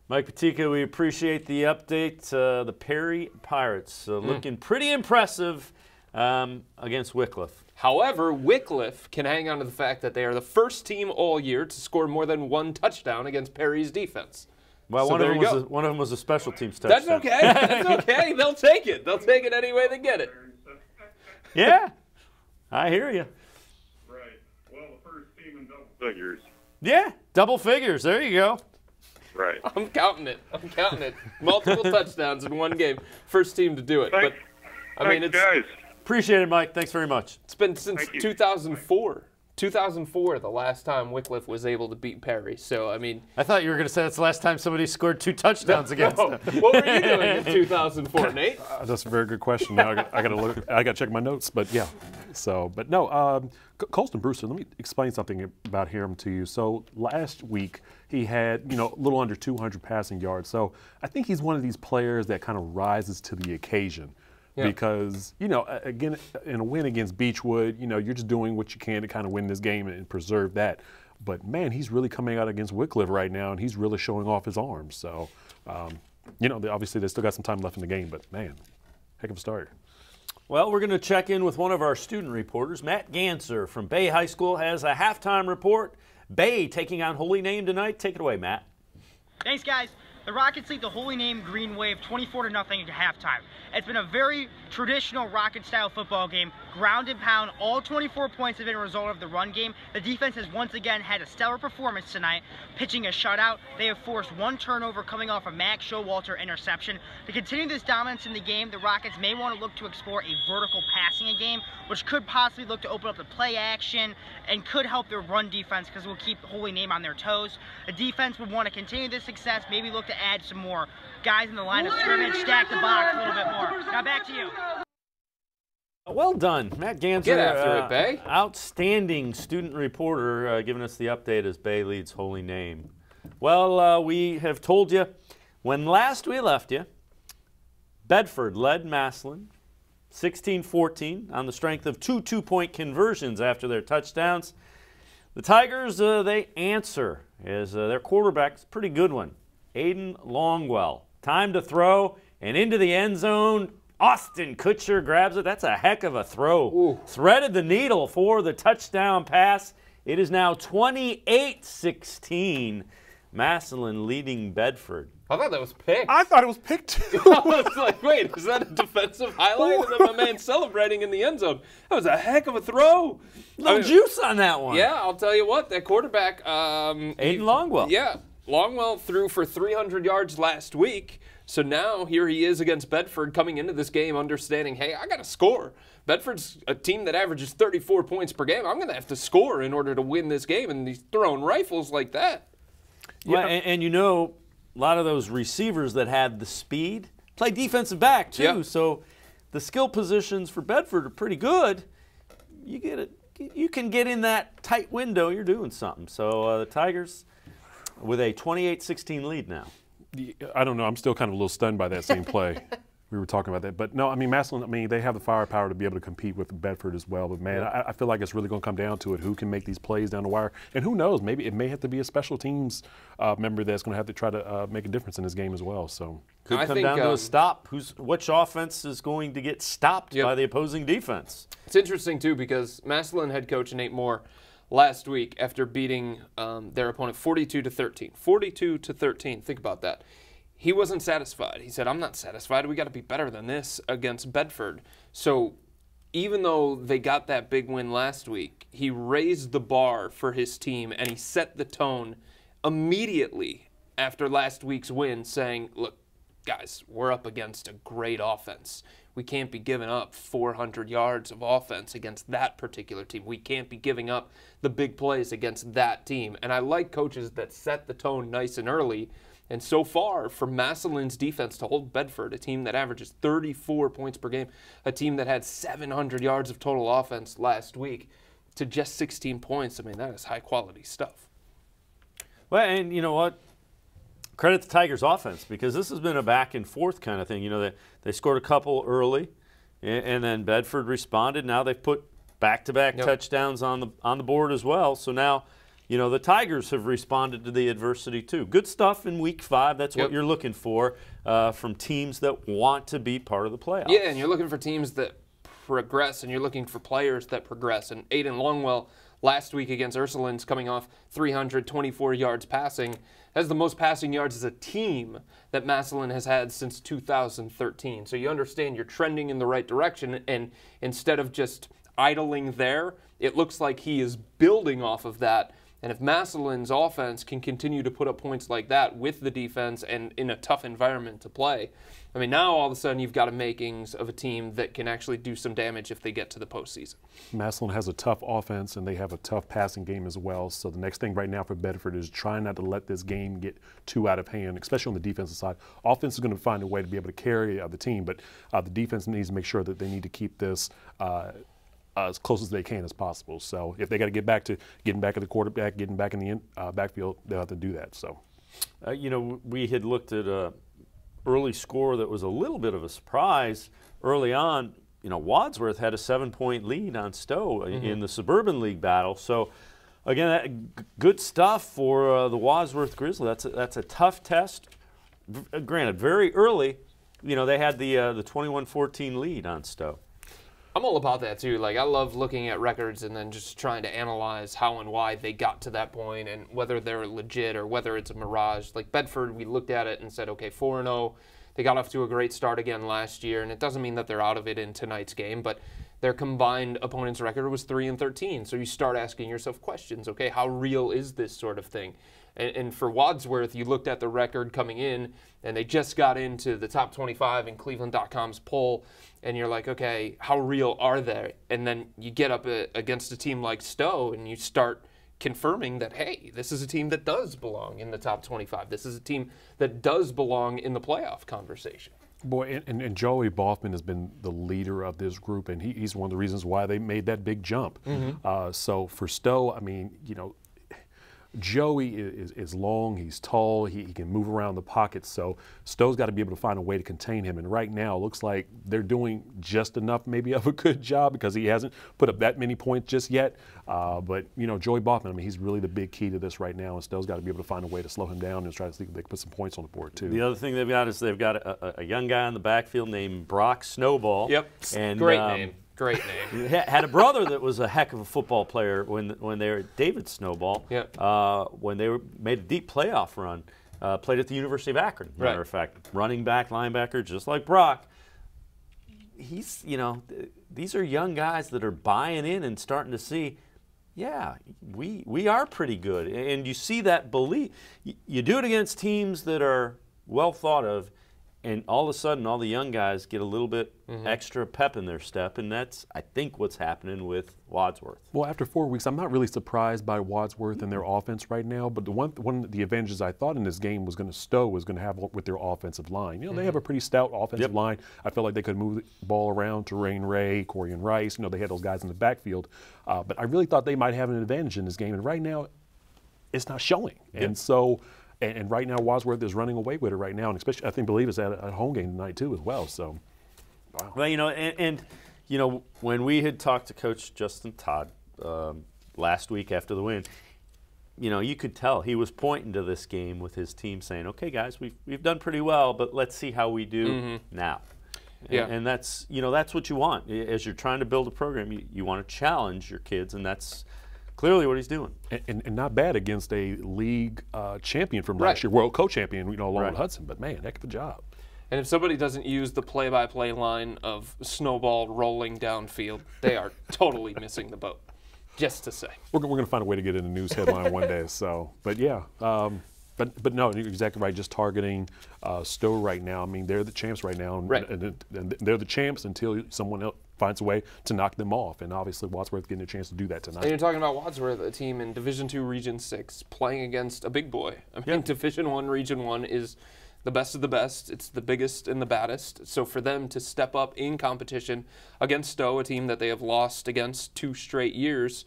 Mike Patika, we appreciate the update. The Perry Pirates looking pretty impressive against Wycliffe. However, Wycliffe can hang on to the fact that they are the first team all year to score more than 1 touchdown against Perry's defense. Well, So one of them was a special teams touchdown. That's okay. That's okay. They'll take it. They'll take it any way they get it. Yeah, I hear you. Right. Well, the first team in double figures. Yeah, double figures. There you go. Right. I'm counting it. I'm counting it. Multiple touchdowns in one game. First team to do it. But I mean, it's guys. Appreciate it, Mike. Thanks very much. It's been since 2004. 2004, the last time Wycliffe was able to beat Perry. So, I mean, I thought you were going to say that's the last time somebody scored 2 touchdowns against them. What were you doing in 2004, Nate? That's a very good question. Now I got to look. I got to check my notes. But yeah. So, but no. Colston Brewster. Let me explain something about him to you. So last week he had a little under 200 passing yards. So I think he's one of these players that kind of rises to the occasion. Yeah. Because, again, in a win against Beechwood, you're just doing what you can to kind of win this game and preserve that. But, man, he's really coming out against Wycliffe right now, and he's really showing off his arms. So, obviously they still got some time left in the game, but, man, heck of a start. Well, we're going to check in with one of our student reporters. Matt Ganser from Bay High School has a halftime report. Bay taking on Holy Name tonight. Take it away, Matt. Thanks, guys. The Rockets lead the Holy Name Green Wave 24-0 at halftime. It's been a very traditional Rocket-style football game, ground and pound. All 24 points have been a result of the run game. The defense has once again had a stellar performance tonight, pitching a shutout. They have forced 1 turnover coming off a Max Showalter interception. To continue this dominance in the game, the Rockets may want to look to explore a vertical passing game, which could possibly look to open up the play action and could help their run defense because it will keep Holy Name on their toes. The defense would want to continue this success, maybe look to add some more guys in the line of scrimmage, stack the box a little bit more. Now back to you. Well done, Matt Ganser. Get after it, Bay. Outstanding student reporter giving us the update as Bay leads Holy Name. Well, we have told you when last we left you, Bedford led Massillon 16-14 on the strength of 2 two-point conversions after their touchdowns. The Tigers, they answer as their quarterback's a pretty good one, Aiden Longwell. Time to throw and into the end zone. Austin Kutcher grabs it. That's a heck of a throw. Ooh. Threaded the needle for the touchdown pass. It is now 28-16. Massillon leading Bedford. I thought that was picked. I thought it was picked too. I was like, wait, is that a defensive highlight? And then my man celebrating in the end zone. That was a heck of a throw. No juice on that one. Yeah, I'll tell you what, that quarterback. Aiden Longwell. Yeah, Longwell threw for 300 yards last week. So now here he is against Bedford coming into this game understanding, hey, I got to score. Bedford's a team that averages 34 points per game. I'm going to have to score in order to win this game, and he's throwing rifles like that. Yeah, well, and a lot of those receivers that had the speed play defensive back too. Yep. So the skill positions for Bedford are pretty good. You can get in that tight window, you're doing something. So the Tigers with a 28-16 lead now. I don't know. I'm still kind of a little stunned by that same play. We were talking about that. But no, I mean, Massillon, I mean, they have the firepower to be able to compete with Bedford as well. But, man, I feel like it's really going to come down to it. Who can make these plays down the wire? And who knows? Maybe it may have to be a special teams member that's going to have to try to make a difference in this game as well. So could come down to a stop. Which offense is going to get stopped by the opposing defense? It's interesting, too, because Massillon head coach Nate Moore last week, after beating their opponent 42-13. 42-13. Think about that. He wasn't satisfied. He said, I'm not satisfied. We got to be better than this against Bedford. So even though they got that big win last week, he raised the bar for his team, and he set the tone immediately after last week's win, saying, look, guys, we're up against a great offense. We can't be giving up 400 yards of offense against that particular team. We can't be giving up the big plays against that team. And I like coaches that set the tone nice and early. And so far, for Massillon's defense to hold Bedford, a team that averages 34 points per game, a team that had 700 yards of total offense last week, to just 16 points, I mean, that is high-quality stuff. Well, and you know what? Credit the Tigers' offense, because this has been a back-and-forth kind of thing. You know, they scored a couple early, and then Bedford responded. Now they've put back-to-back touchdowns on the board as well. So now, you know, the Tigers have responded to the adversity too. Good stuff in Week 5. That's what you're looking for from teams that want to be part of the playoffs. Yeah, and you're looking for teams that progress, and you're looking for players that progress. And Aiden Longwell last week against Ursulines, coming off 324 yards passing, has the most passing yards as a team that Massillon has had since 2013. So you understand you're trending in the right direction, and instead of just idling there, it looks like he is building off of that. And if Massillon's offense can continue to put up points like that with the defense and in a tough environment to play, I mean, now all of a sudden you've got a makings of a team that can actually do some damage if they get to the postseason. Massillon has a tough offense, and they have a tough passing game as well. So the next thing right now for Bedford is trying not to let this game get too out of hand, especially on the defensive side. Offense is going to find a way to be able to carry the team, but the defense needs to make sure that they need to keep this as close as they can as possible. So if they got to get back to getting back at the quarterback, getting back in the backfield, they'll have to do that. So, you know, we had looked at a early score that was a little bit of a surprise early on. You know, Wadsworth had a 7-point lead on Stowe in the Suburban League battle. So, again, good stuff for the Wadsworth Grizzly. That's a tough test. Granted, very early, you know, they had the 21-14 lead on Stowe. I'm all about that too. Like, I love looking at records and then just trying to analyze how and why they got to that point and whether they're legit or whether it's a mirage. Like Bedford, we looked at it and said, okay, 4-0. They got off to a great start again last year, and it doesn't mean that they're out of it in tonight's game, but their combined opponent's record was 3-13. So you start asking yourself questions. Okay, how real is this sort of thing? And for Wadsworth, you looked at the record coming in, and they just got into the top 25 in cleveland.com's poll, and you're like, okay, how real are they? And then you get up against a team like Stowe, and you start confirming that, hey, this is a team that does belong in the top 25. This is a team that does belong in the playoff conversation. Boy, and Joey Boffman has been the leader of this group, and he's one of the reasons why they made that big jump. So for Stowe, I mean, you know, Joey is long, he's tall, he can move around the pocket, so Stowe's got to be able to find a way to contain him. And right now, it looks like they're doing just enough maybe of a good job because he hasn't put up that many points just yet. But, you know, Joey Boffman, I mean, he's really the big key to this right now, and Stowe's got to be able to find a way to slow him down and try to see if they can put some points on the board, too. The other thing they've got is they've got a young guy in the backfield named Brock Snowball. Yep, and, great name. Great name. Had a brother that was a heck of a football player when they were David Snowball. Yep. When they made a deep playoff run, played at the University of Akron. Matter of fact, running back, linebacker, just like Brock. He's, you know, these are young guys that are buying in and starting to see, yeah, we are pretty good, and you see that belief. You do it against teams that are well thought of. And all of a sudden, all the young guys get a little bit extra pep in their step, and that's, I think, what's happening with Wadsworth. Well, after 4 weeks, I'm not really surprised by Wadsworth and their offense right now, but one of the advantages I thought in this game was Stowe was going to have with their offensive line. You know, they have a pretty stout offensive line. I felt like they could move the ball around to Rain Ray, Corian Rice. You know, they had those guys in the backfield. But I really thought they might have an advantage in this game, and right now, it's not showing. And so And right now, Wadsworth is running away with it right now, and especially I believe it's at a home game tonight too as well. So, wow. Well, you know, and you know, when we had talked to Coach Justin Todd last week after the win, you know, you could tell he was pointing to this game with his team, saying, "Okay, guys, we've done pretty well, but let's see how we do now." Yeah. And that's, you know, that's what you want as you're trying to build a program. You want to challenge your kids, and that's clearly what he's doing. And not bad against a league champion from last year, world co-champion, you know, along with Hudson. But man, heck of a job. And if somebody doesn't use the play-by-play line of snowball rolling downfield, they are totally missing the boat. Just to say. We're going to find a way to get in a news headline one day. So, but yeah. But no, you're exactly right. Just targeting Stowe right now. I mean, they're the champs right now, and they're the champs until someone else finds a way to knock them off. And obviously, Wadsworth getting a chance to do that tonight. And you're talking about Wadsworth, a team in Division II, Region 6, playing against a big boy. I mean, Division I, Region 1 is the best of the best. It's the biggest and the baddest. So for them to step up in competition against Stowe, a team that they have lost against 2 straight years,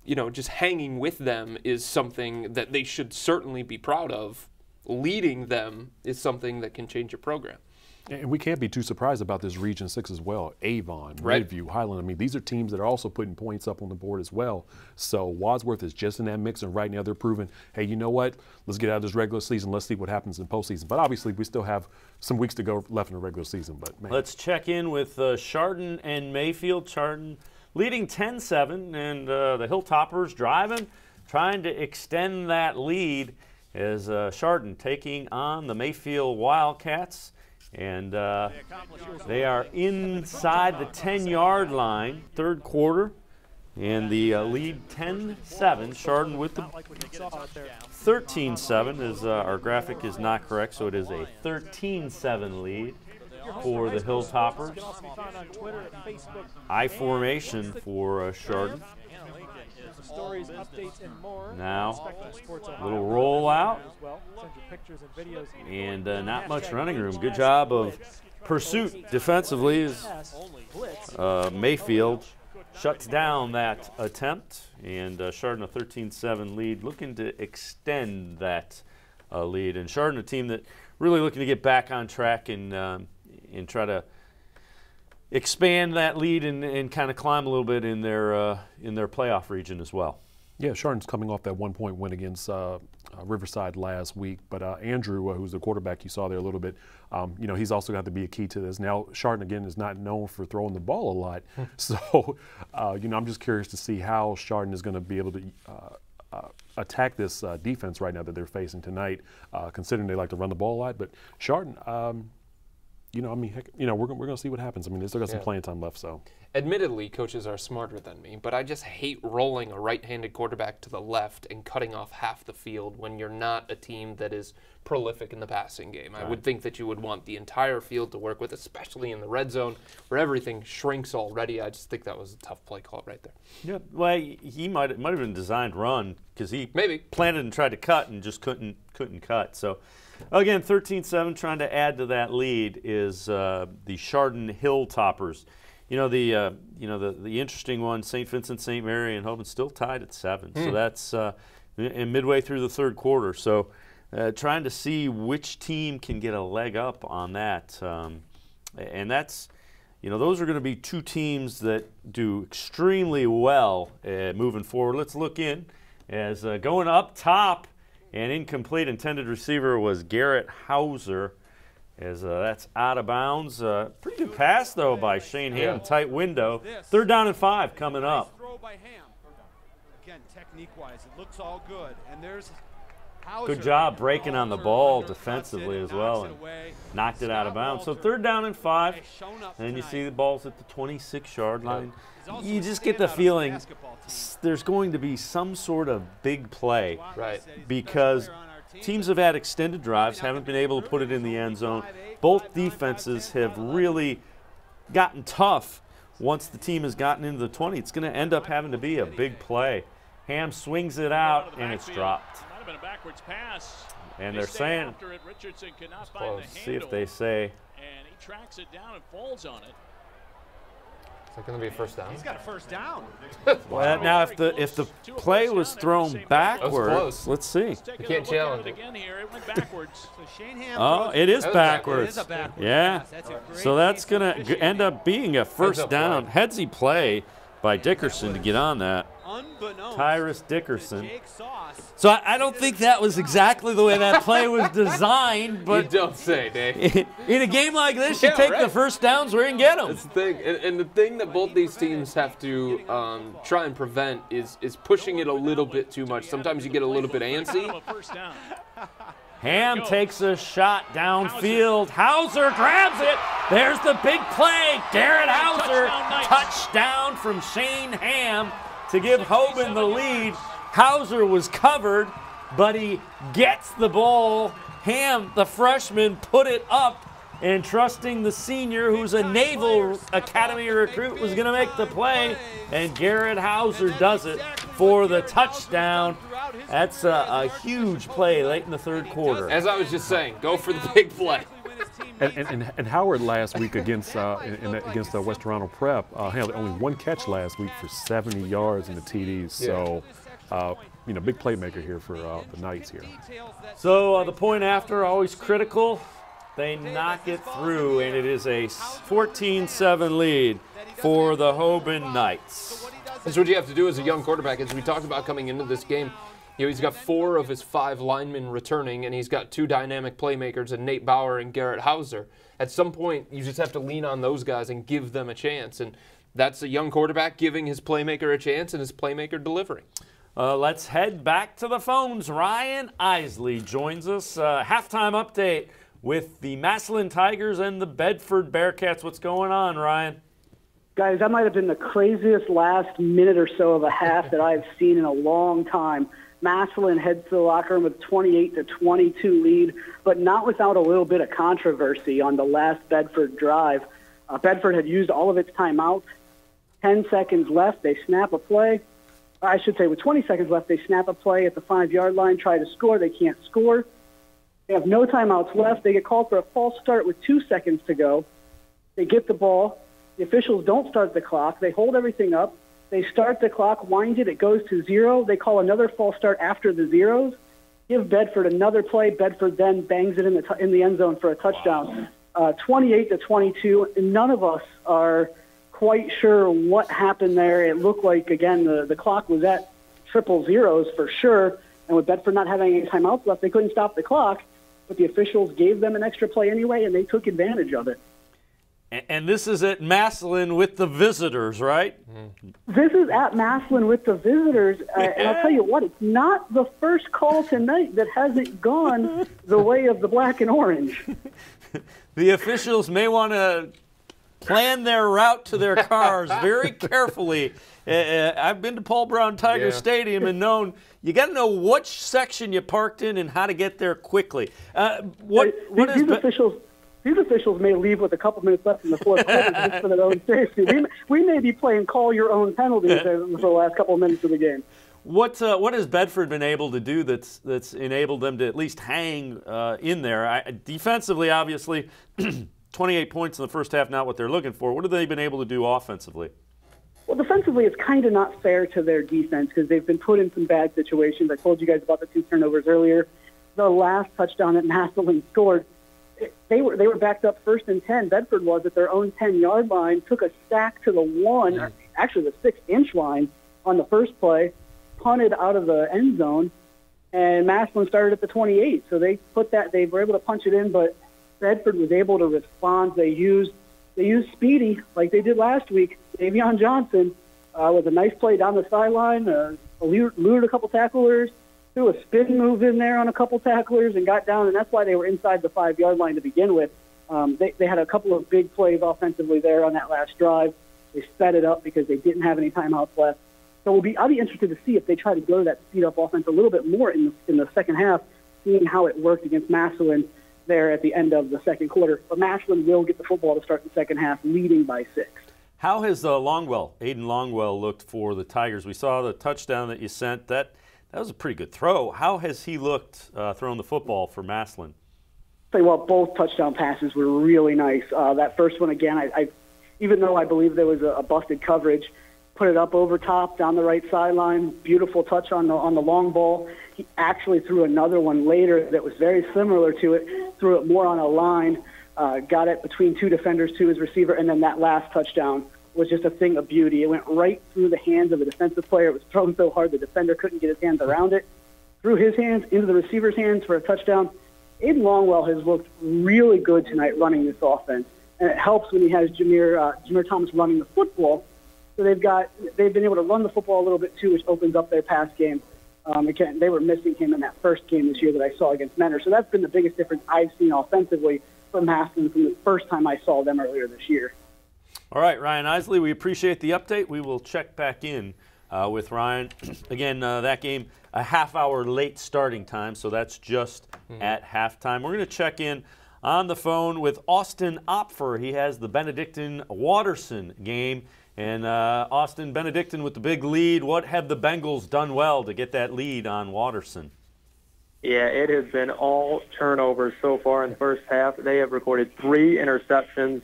you know, just hanging with them is something that they should certainly be proud of. Leading them is something that can change your program. And we can't be too surprised about this Region 6 as well. Avon, Redview, Highland. I mean, these are teams that are also putting points up on the board as well. So Wadsworth is just in that mix, and right now they're proving, hey, you know what? Let's get out of this regular season. Let's see what happens in postseason. But obviously, we still have some weeks to go left in the regular season. But man. Let's check in with Chardon and Mayfield. Chardon leading 10-7, and the Hilltoppers driving, trying to extend that lead as Chardon taking on the Mayfield Wildcats. And they are inside the 10-yard line, third quarter, and the lead 10-7. Chardon with the 13-7, as our graphic is not correct, so it is a 13-7 lead for the Hilltoppers. I formation for Chardon. Now, a little rollout, and not much running room. Good job of pursuit defensively as Mayfield shuts down that attempt, and Chardon a 13-7 lead, looking to extend that lead. And Chardon, a team that really looking to get back on track and try to expand that lead and kind of climb a little bit in their playoff region as well. Yeah, Chardon's coming off that 1-point win against Riverside last week, but Andrew, who's the quarterback you saw there a little bit, you know, he's also got to be a key to this. Now, Chardon, again, is not known for throwing the ball a lot, so, you know, I'm just curious to see how Chardon is going to be able to attack this defense right now that they're facing tonight, considering they like to run the ball a lot. But Chardon, you know, I mean, heck, you know, we're going to see what happens. I mean, they still got some playing time left, so. Admittedly, coaches are smarter than me, but I just hate rolling a right-handed quarterback to the left and cutting off half the field when you're not a team that is prolific in the passing game. I would think that you would want the entire field to work with, especially in the red zone where everything shrinks already. I just think that was a tough play call right there. Yeah, well, he might have been designed run because he planted and tried to cut and just couldn't cut. So, again, 13-7, trying to add to that lead is the Chardon Hilltoppers. You know, the interesting one, St. Vincent, St. Mary, and Hoban still tied at 7. So that's in midway through the third quarter. So trying to see which team can get a leg up on that. And that's, you know, those are going to be 2 teams that do extremely well moving forward. Let's look in as going up top, and incomplete intended receiver was Garrett Hauser. As that's out of bounds. Pretty good pass, though, by Shane Ham. Tight window. 3rd down and 5 coming up. Again, technique-wise, it looks all good. And there's good job breaking on the ball defensively as well, and knocked it out of bounds. So 3rd down and 5. And you see the ball's at the 26-yard line. You just get the feeling there's going to be some sort of big play, because teams have had extended drives, haven't been able to put it in the end zone. Both defenses have really gotten tough once the team has gotten into the 20. It's going to end up having to be a big play. Ham swings it out, and it's dropped. And they're saying, let's see if they say. And he tracks it down and falls on it. that going to be a first down? He's got a first down. Well, now if the play was thrown backwards, let's see. You can't challenge it. Oh, it is backwards. Yeah. So that's going to end up being a first down. Headsy play by Dickerson to get on that. Tyrus Dickerson. So I don't think that was exactly the way that play was designed, but you don't say, Dave. In a game like this, you take the first downs where you can get them. That's the thing, and the thing that both these teams have to try and prevent is pushing it a little bit too much. Sometimes you get a little bit antsy. Ham takes a shot downfield. Hauser grabs it. There's the big play. Garrett Hauser, touchdown from Shane Ham to give Hoban the lead. Hauser was covered, but he gets the ball. Ham, the freshman, put it up, and trusting the senior, who's a Naval Academy recruit, was going to make the play, and Garrett Hauser does it for the touchdown. That's a huge play late in the third quarter. As I was just saying, go for the big play. And Howard last week against West Toronto Prep had only one catch last week for 70 yards in the TDs. So, big playmaker here for the Knights here. So the point after, always critical. They knock it through, and it is a 14-7 lead for the Hoban Knights. That's what you have to do as a young quarterback. As we talked about coming into this game, he's got 4 of his 5 linemen returning, and he's got 2 dynamic playmakers in Nate Bauer and Garrett Hauser. At some point, you just have to lean on those guys and give them a chance, and that's a young quarterback giving his playmaker a chance and his playmaker delivering. Let's head back to the phones. Ryan Isley joins us. Halftime update with the Massillon Tigers and the Bedford Bearcats. What's going on, Ryan? Guys, that might have been the craziest last minute or so of a half that I've seen in a long time. Massillon heads to the locker room with a 28-22 lead, but not without a little bit of controversy on the last Bedford drive. Bedford had used all of its timeouts. 10 seconds left, they snap a play. I should say with 20 seconds left, they snap a play at the 5-yard line, try to score. They can't score. They have no timeouts left. They get called for a false start with 2 seconds to go. They get the ball. The officials don't start the clock. They hold everything up. They start the clock, wind it. It goes to 0. They call another false start after the zeros. Give Bedford another play. Bedford then bangs it in the end zone for a touchdown. 28-22. And none of us are quite sure what happened there. It looked like, again, the clock was at triple zeros for sure. And with Bedford not having any timeouts left, they couldn't stop the clock. But the officials gave them an extra play anyway, and they took advantage of it. And this is at Massillon with the visitors, right? This is at Massillon with the visitors. And I'll tell you what, it's not the first call tonight that hasn't gone the way of the black and orange. The officials may want to plan their route to their cars very carefully. I've been to Paul Brown Tiger Stadium and known you got to know which section you parked in and how to get there quickly. These officials may leave with a couple minutes left in the fourth quarter just for their own safety. We may be playing call your own penalties for the last couple of minutes of the game. What has Bedford been able to do that's enabled them to at least hang in there? Defensively, obviously, 28 points in the first half, not what they're looking for. What have they been able to do offensively? Well, defensively, it's kind of not fair to their defense because they've been put in some bad situations. I told you guys about the 2 turnovers earlier. The last touchdown that Massillon scored, they were backed up 1st and 10. Bedford was at their own 10-yard line, took a sack to the 1, actually the 6-inch line on the first play, punted out of the end zone, and Massillon started at the 28. So they were able to punch it in, but Bedford was able to respond. They used Speedy like they did last week. Davion Johnson with a nice play down the sideline, lured a couple tacklers, threw a spin move in there on a couple tacklers and got down, and that's why they were inside the 5-yard line to begin with. They had a couple of big plays offensively there on that last drive. They sped it up because they didn't have any timeouts left. So I'll be interested to see if they try to go to that speed-up offense a little bit more in the second half, seeing how it worked against Massillon there at the end of the second quarter. But Massillon will get the football to start the second half, leading by 6. How has Aiden Longwell looked for the Tigers? We saw the touchdown that you sent. That was a pretty good throw. How has he looked throwing the football for Massillon? Tell you what, both touchdown passes were really nice. That first one, again, even though I believe there was a busted coverage, put it up over top down the right sideline. Beautiful touch on the long ball. He actually threw another one later that was very similar to it, threw it more on a line, got it between two defenders to his receiver, and then that last touchdown was just a thing of beauty. It went right through the hands of the defensive player. It was thrown so hard the defender couldn't get his hands around it. Through his hands into the receiver's hands for a touchdown. Aiden Longwell has looked really good tonight running this offense, and it helps when he has Jameer Thomas running the football. So they've been able to run the football a little bit too, which opens up their pass game. Again, they were missing him in that first game this year that I saw against Mentor. So that's been the biggest difference I've seen offensively from Haskins from the first time I saw them earlier this year. All right, Ryan Isley, we appreciate the update. We will check back in with Ryan. Again, that game, a half-hour late starting time, so that's just at halftime. We're going to check in on the phone with Austin Opfer. He has the Benedictine-Waterson game. And Austin, Benedictine with the big lead. What have the Bengals done well to get that lead on Waterson? Yeah, it has been all turnovers so far in the first half. They have recorded 3 interceptions,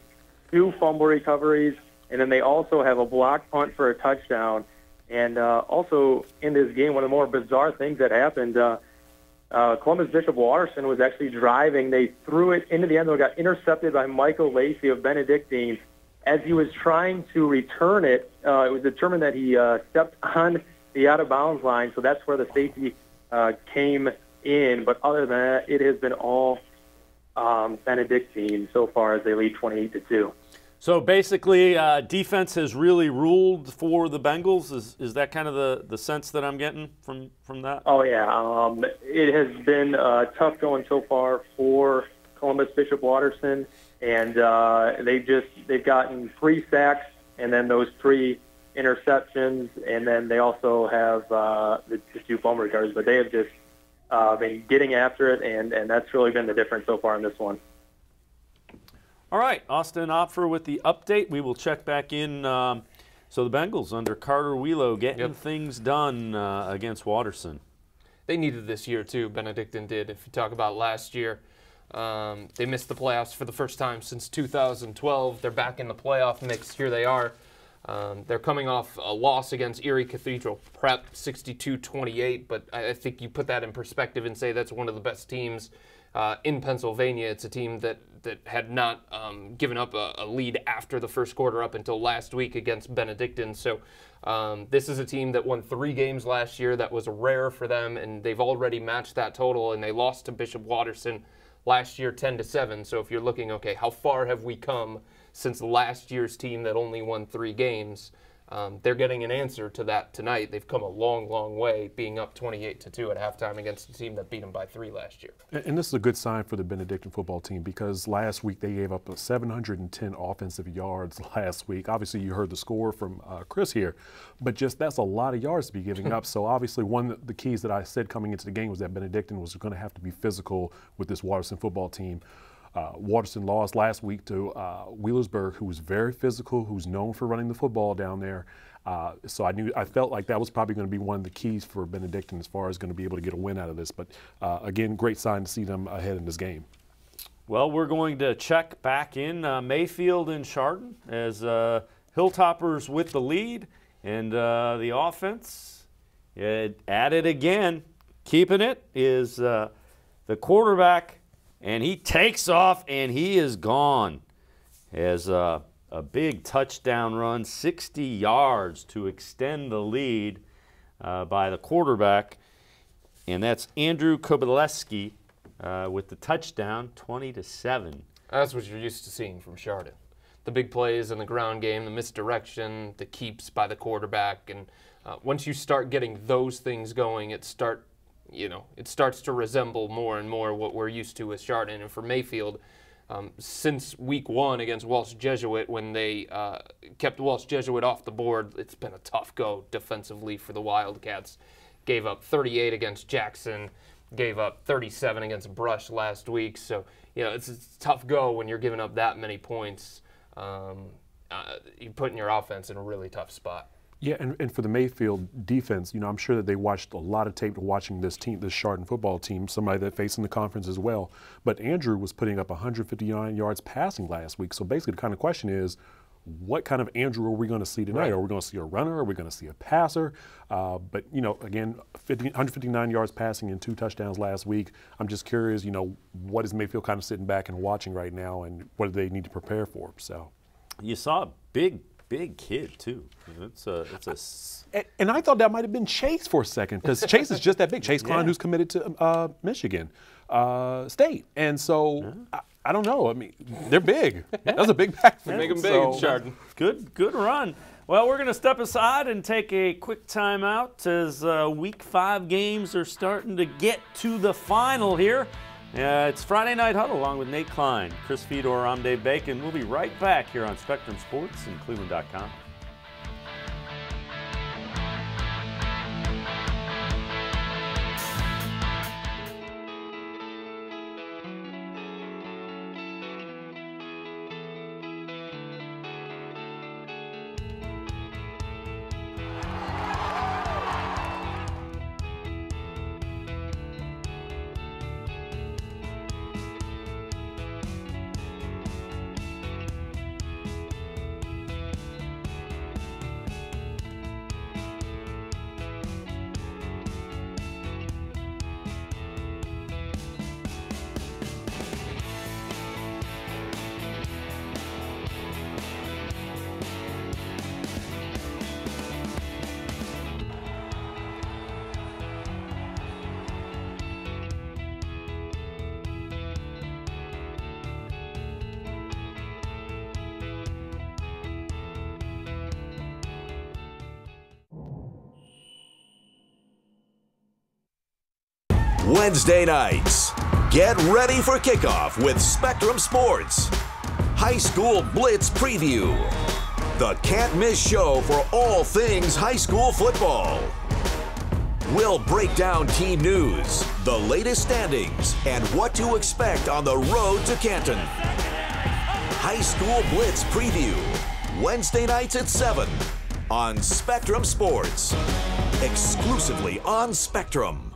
2 fumble recoveries, and then they also have a blocked punt for a touchdown. And also in this game, one of the more bizarre things that happened, Columbus Bishop Waterson was actually driving. They threw it into the end zone, got intercepted by Michael Lacey of Benedictine. As he was trying to return it, it was determined that he stepped on the out-of-bounds line, so that's where the safety came in. But other than that, it has been all Benedictine so far as they lead 28-2. So basically, defense has really ruled for the Bengals. Is that kind of the sense that I'm getting from that? Oh, yeah. It has been tough going so far for Columbus Bishop Waterson. And they've gotten 3 sacks and then those 3 interceptions, and then they also have the 2 fumble recoveries. But they have just been getting after it, and that's really been the difference so far in this one. All right, Austin Opfer with the update. We will check back in. So the Bengals under Carter Wheelo getting things done against Waterson. They needed this year too, Benedictine did. If you talk about last year, they missed the playoffs for the first time since 2012. They're back in the playoff mix. Here they are. They're coming off a loss against Erie Cathedral Prep, 62-28, but I think you put that in perspective and say that's one of the best teams in Pennsylvania. It's a team that had not given up a lead after the first quarter up until last week against Benedictine. So this is a team that won 3 games last year. That was rare for them, and they've already matched that total, and they lost to Bishop Waterson last year 10-7. So if you're looking, okay, how far have we come since last year's team that only won 3 games? They're getting an answer to that tonight. They've come a long, long way, being up 28-2 at halftime against a team that beat them by 3 last year. And this is a good sign for the Benedictine football team because last week they gave up 710 offensive yards last week. Obviously, you heard the score from Chris here, but just that's a lot of yards to be giving up. So obviously, one of the keys that I said coming into the game was that Benedictine was going to have to be physical with this Waterson football team. Waterson lost last week to Wheelersburg, who was very physical, who's known for running the football down there. So I felt like that was probably going to be one of the keys for Benedictine as far as going to be able to get a win out of this. But again, great sign to see them ahead in this game. Well, we're going to check back in Mayfield and Chardon as Hilltoppers with the lead, and the offense at it again. Keeping it is the quarterback. And he takes off, and he is gone. Has a big touchdown run, 60 yards to extend the lead by the quarterback. And that's Andrew Kobyleski with the touchdown, 20-7. That's what you're used to seeing from Chardon. The big plays in the ground game, the misdirection, the keeps by the quarterback. And once you start getting those things going, it starts to resemble more and more what we're used to with Chardon. And for Mayfield, since week 1 against Walsh Jesuit, when they kept Walsh Jesuit off the board, it's been a tough go defensively for the Wildcats. Gave up 38 against Jackson, gave up 37 against Brush last week. So, it's a tough go when you're giving up that many points. You're putting your offense in a really tough spot. Yeah, and for the Mayfield defense, I'm sure that they watched a lot of tape watching this Chardon football team, somebody that faced in the conference as well. But Andrew was putting up 159 yards passing last week. So basically the kind of question is, what kind of Andrew are we going to see tonight? Are we going to see a runner? Are we going to see a passer? But, you know, again, 159 yards passing and 2 touchdowns last week. I'm just curious, you know, what is Mayfield kind of sitting back and watching right now, and what do they need to prepare for? So, you saw a big kid too. And I thought that might have been Chase for a second, because Chase is just that big. Chase Cline, who's committed to Michigan State, and so I don't know. I mean, they're big. That was a big backfield. Make them big, Chardon. Good run. Well, we're going to step aside and take a quick timeout as Week 5 games are starting to get to the final here. It's Friday Night Huddle along with Nate Cline, Chris Fedor, I'm Dave Bacon. We'll be right back here on Spectrum Sports and cleveland.com. Wednesday nights, get ready for kickoff with Spectrum Sports. High School Blitz Preview. The can't-miss show for all things high school football. We'll break down team news, the latest standings, and what to expect on the road to Canton. High School Blitz Preview. Wednesday nights at 7 on Spectrum Sports. Exclusively on Spectrum.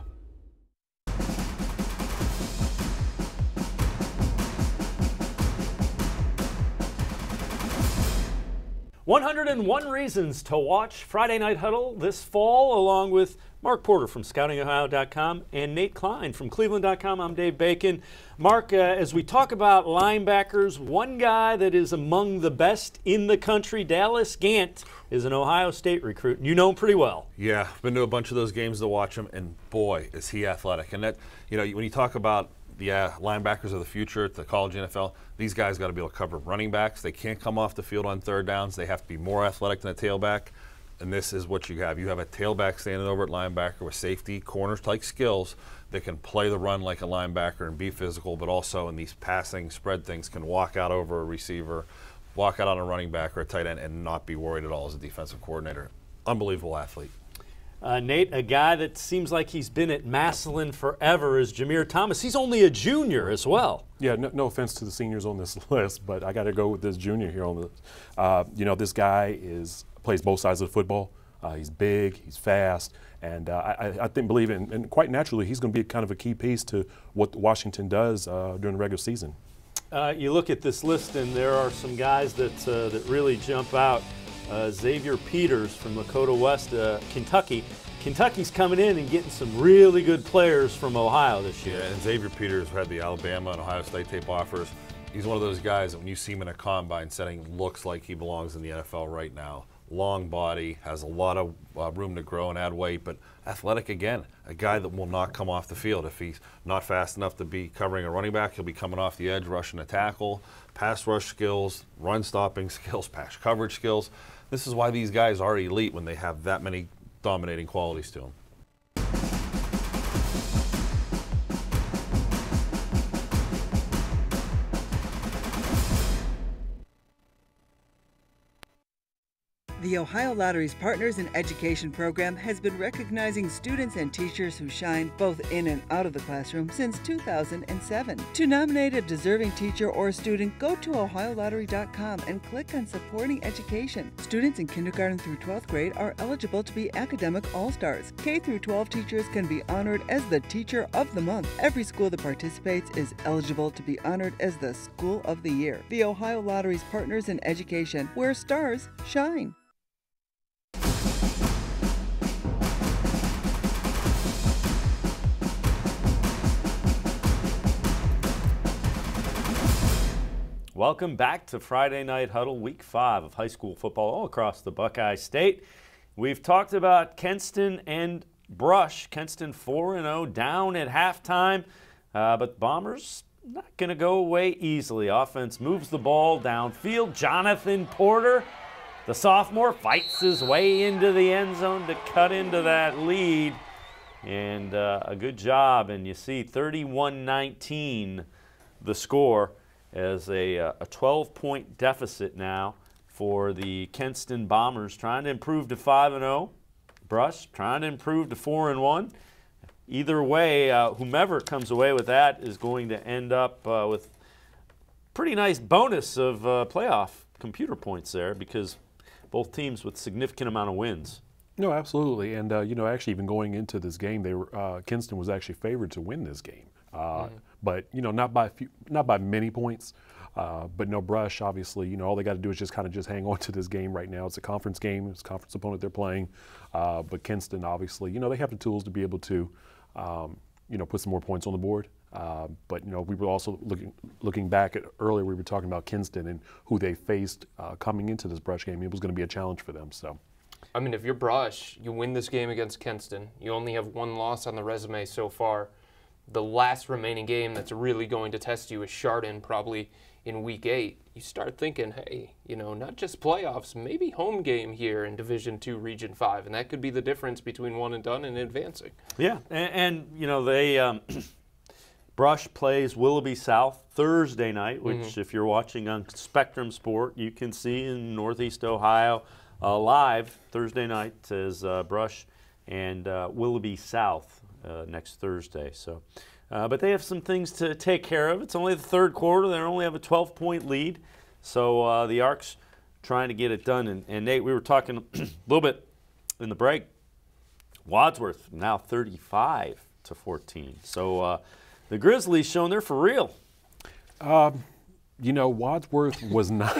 101 reasons to watch Friday Night Huddle this fall, along with Mark Porter from ScoutingOhio.com and Nate Cline from Cleveland.com. I'm Dave Bacon. Mark, as we talk about linebackers, one guy that is among the best in the country, Dallas Gant, is an Ohio State recruit, and you know him pretty well. Yeah, I've been to a bunch of those games to watch him, and boy, is he athletic. And that, you know, when you talk about the linebackers of the future at the college NFL, these guys got to be able to cover running backs. They can't come off the field on third downs. They have to be more athletic than a tailback. And this is what you have. You have a tailback standing over at linebacker with safety, corners-like skills that can play the run like a linebacker and be physical, but also in these passing spread things can walk out over a receiver, walk out on a running back or a tight end and not be worried at all as a defensive coordinator. Unbelievable athlete. Nate, a guy that seems like he's been at Massillon forever is Jameer Thomas. He's only a junior as well. Yeah, no offense to the seniors on this list, but I got to go with this junior here on the. You know, this guy plays both sides of the football. He's big, he's fast, and I believe and quite naturally he's going to be kind of a key piece to what Washington does during the regular season. You look at this list, and there are some guys that really jump out. Xavier Peters from Lakota West, Kentucky. Kentucky's coming in and getting some really good players from Ohio this year. Yeah, and Xavier Peters had the Alabama and Ohio State tape offers. He's one of those guys that when you see him in a combine setting, looks like he belongs in the NFL right now. Long body, has a lot of room to grow and add weight, but athletic again. A guy that will not come off the field. If he's not fast enough to be covering a running back, he'll be coming off the edge, rushing a tackle, pass rush skills, run stopping skills, pass coverage skills. This is why these guys are elite when they have that many dominating qualities to them. The Ohio Lottery's Partners in Education program has been recognizing students and teachers who shine both in and out of the classroom since 2007. To nominate a deserving teacher or student, go to OhioLottery.com and click on Supporting Education. Students in kindergarten through 12th grade are eligible to be academic all-stars. K through 12 teachers can be honored as the Teacher of the Month. Every school that participates is eligible to be honored as the School of the Year. The Ohio Lottery's Partners in Education, where stars shine. Welcome back to Friday Night Huddle, Week 5 of high school football all across the Buckeye State. We've talked about Kenston and Brush. Kenston 4-0 down at halftime, but Bombers not going to go away easily. Offense moves the ball downfield. Jonathan Porter, the sophomore, fights his way into the end zone to cut into that lead. And a good job, and you see 31-19 the score, as a 12-point deficit now for the Kenston Bombers, trying to improve to 5-0. Brush trying to improve to 4-1. Either way, whomever comes away with that is going to end up with pretty nice bonus of playoff computer points there, because both teams with significant amount of wins. No, absolutely. And, you know, actually even going into this game, they were, Kenston was actually favored to win this game. But, you know, not by many points. But no, Brush, obviously, you know, all they got to do is just kind of just hang on to this game right now. It's a conference game. It's a conference opponent they're playing. But Kenston, obviously, you know, they have the tools to be able to, you know, put some more points on the board. But, you know, we were also looking back at earlier, we were talking about Kenston and who they faced coming into this Brush game. It was going to be a challenge for them. So, I mean, if you're Brush, you win this game against Kenston. You only have one loss on the resume so far. The last remaining game that's really going to test you is Chardon, probably in Week 8. You start thinking, hey, you know, not just playoffs, maybe home game here in Division II, Region 5, and that could be the difference between one and done and advancing. Yeah, and you know, they Brush plays Willoughby South Thursday night, which if you're watching on Spectrum Sport, you can see in Northeast Ohio live Thursday night as Brush and Willoughby South. Next Thursday. So, but they have some things to take care of. It's only the third quarter. They only have a 12-point lead. So the Arcs trying to get it done. And Nate, we were talking a little bit in the break. Wadsworth now 35-14. So the Grizzlies showing they're for real. You know, Wadsworth was not.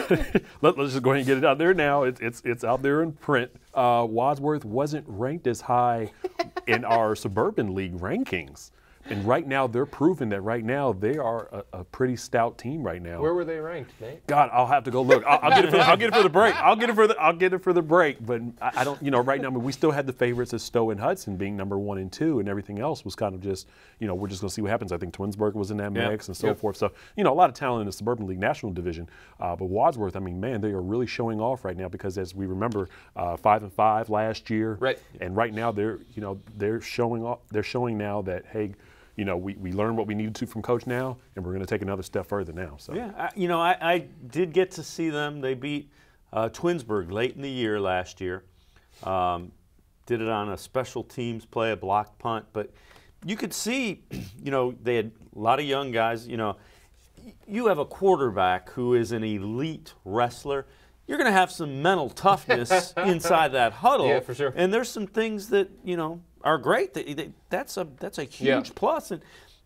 Let's just go ahead and get it out there now. It's out there in print. Wadsworth wasn't ranked as high in our Suburban League rankings. And right now, they're proving that right now they are a pretty stout team right now. Where were they ranked, Nate? God, I'll have to go look. I'll get it for the break. I'll get it for the break. But I don't, you know, right now, I mean, we still had the favorites of Stowe and Hudson being number 1 and 2, and everything else was kind of just, you know, we're just going to see what happens. I think Twinsburg was in that mix and so forth. So, you know, a lot of talent in the Suburban League National Division. But Wadsworth, I mean, man, they are really showing off right now, because as we remember, 5-5 last year. Right. And right now they're showing off. They're showing now that, hey, you know, we learned what we needed to from Coach now, and we're going to take another step further now. So yeah, you know, I did get to see them. They beat Twinsburg late in the year last year. Did it on a special teams play, a blocked punt. But you could see, you know, they had a lot of young guys. You know, you have a quarterback who is an elite wrestler. You're going to have some mental toughness inside that huddle. Yeah, for sure. And there's some things that, you know, are great. That's a huge plus.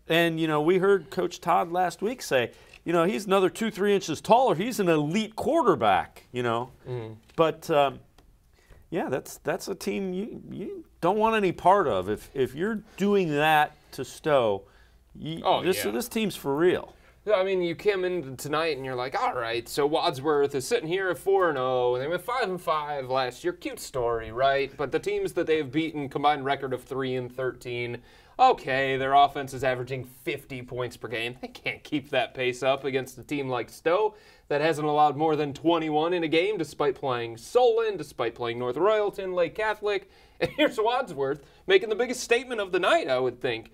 And you know, we heard Coach Todd last week say, you know, he's another 2-3 inches taller. He's an elite quarterback. You know, but yeah, that's a team you don't want any part of. If you're doing that to Stowe, this team's for real. I mean, you came in tonight and you're like, all right, so Wadsworth is sitting here at 4-0, and they went 5-5 last year. Cute story, right? But the teams that they've beaten, combined record of 3-13. Okay, their offense is averaging 50 points per game. They can't keep that pace up against a team like Stowe that hasn't allowed more than 21 in a game despite playing Solon, despite playing North Royalton, Lake Catholic. And here's Wadsworth making the biggest statement of the night, I would think.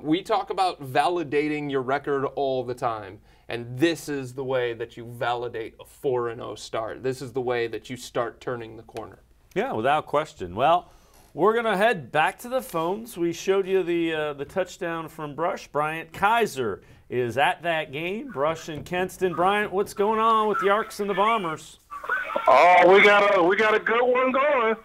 We talk about validating your record all the time. And this is the way that you validate a 4-0 start. This is the way that you start turning the corner. Yeah, without question. Well, we're going to head back to the phones. We showed you the touchdown from Brush. Bryant Kaiser is at that game. Brush and Kenston. Bryant, what's going on with the Arcs and the Bombers? Oh, we got a good one going.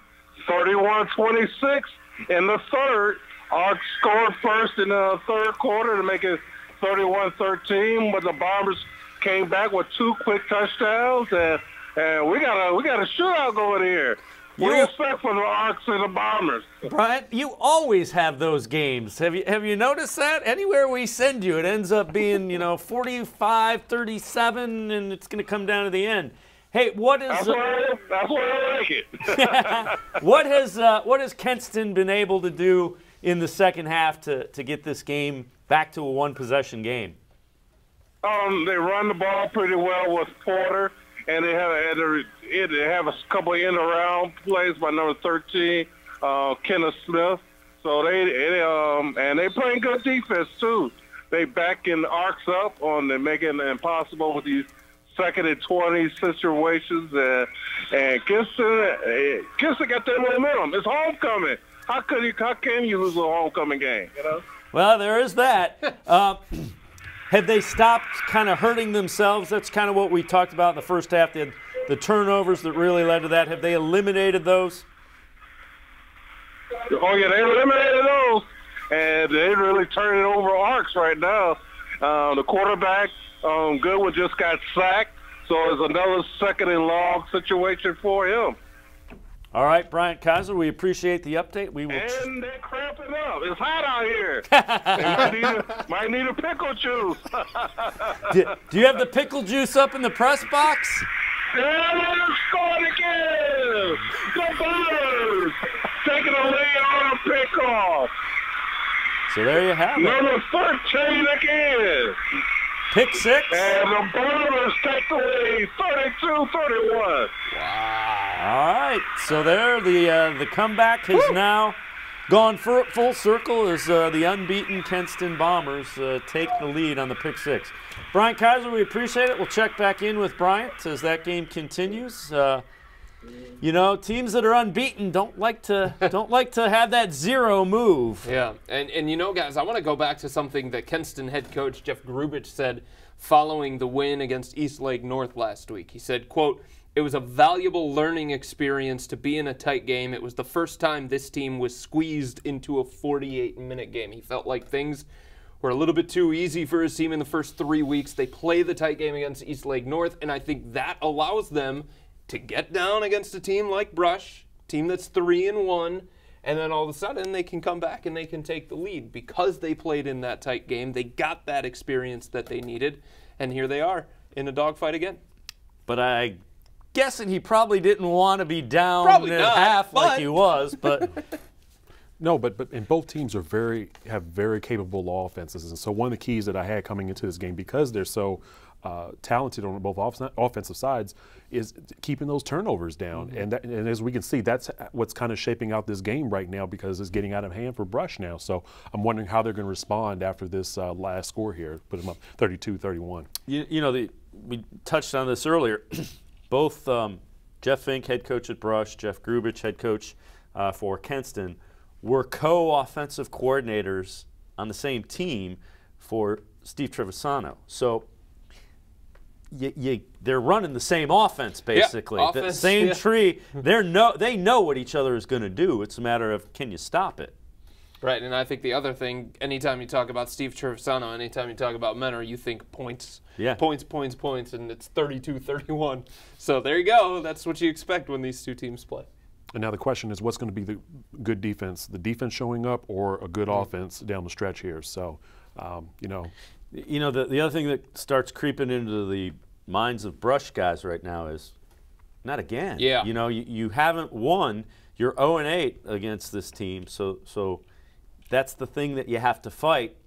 31-26 in the third. Arcs scored first in the third quarter to make it 31-13, but the Bombers came back with 2 quick touchdowns, and we got a shootout going here. What do you expect from the Arcs and the Bombers? Bryant, you always have those games. Have you noticed that? Anywhere we send you, it ends up being 45-37, and it's going to come down to the end. Hey, what is? That's why I like it. what has Kenston been able to do in the second half to get this game back to a one-possession game? They run the ball pretty well with Porter, and they have a couple of in-around plays by number 13, Kenneth Smith. So they playing good defense too. They backing the Arcs up on the making it impossible with these 2nd and 20 situations, and Kingston got that momentum. It's homecoming. How can you lose a homecoming game? Well, there is that. Have they stopped kind of hurting themselves? That's kind of what we talked about in the first half. The turnovers that really led to that. Have they eliminated those? Oh, yeah, they eliminated those. And they really turning over Arcs right now. The quarterback, Goodwin, just got sacked. So it's another 2nd and long situation for him. All right, Bryant Kaiser, we appreciate the update. We will. And they're cramping up. It's hot out here. might need a pickle juice. Do you have the pickle juice up in the press box? And they're scoring again. The Bombers taking a lead on a pickoff. So there you have it. Number 13 again. Pick 6. And the Bombers take the lead, 32-31. Wow. All right. So there, the comeback has now gone full circle as the unbeaten Kenston Bombers take the lead on the pick 6. Bryant Kaiser, we appreciate it. We'll check back in with Bryant as that game continues. Teams that are unbeaten don't like to have that 0 move. Yeah, and guys, I want to go back to something that Kenston head coach Jeff Grubich said following the win against Eastlake North last week. He said, quote, "It was a valuable learning experience to be in a tight game. It was the first time this team was squeezed into a 48-minute game." He felt like things were a little bit too easy for his team in the first 3 weeks. They play the tight game against Eastlake North, and I think that allows them to get down against a team like Brush, team that's 3-1, and then all of a sudden they can come back and they can take the lead. Because they played in that tight game, they got that experience that they needed, and here they are in a dogfight again. But I guessing he probably didn't want to be down at half like he was, but no, but and both teams have very capable offenses, and so one of the keys that I had coming into this game, because they're so talented on both offensive sides, is keeping those turnovers down. Mm-hmm. And as we can see, that's what's kind of shaping out this game right now, because it's getting out of hand for Brush now. So I'm wondering how they're going to respond after this last score here. Put them up 32-31. We touched on this earlier. Both Jeff Fink, head coach at Brush, Jeff Grubich, head coach for Kenston, were co-offensive coordinators on the same team for Steve Trevisano. So they're running the same offense, basically. Yeah, offense, the same tree. They know what each other is going to do. It's a matter of, can you stop it? Right, and I think the other thing, anytime you talk about Steve Trevisano, anytime you talk about Menor, you think points. Yeah. Points, and it's 32-31. So there you go. That's what you expect when these two teams play. And now the question is, what's going to be the good defense? The defense showing up, or a good offense down the stretch here? So, the other thing that starts creeping into the minds of Brush guys right now is, not again. Yeah. You haven't won. You're 0-8 against this team, so that's the thing that you have to fight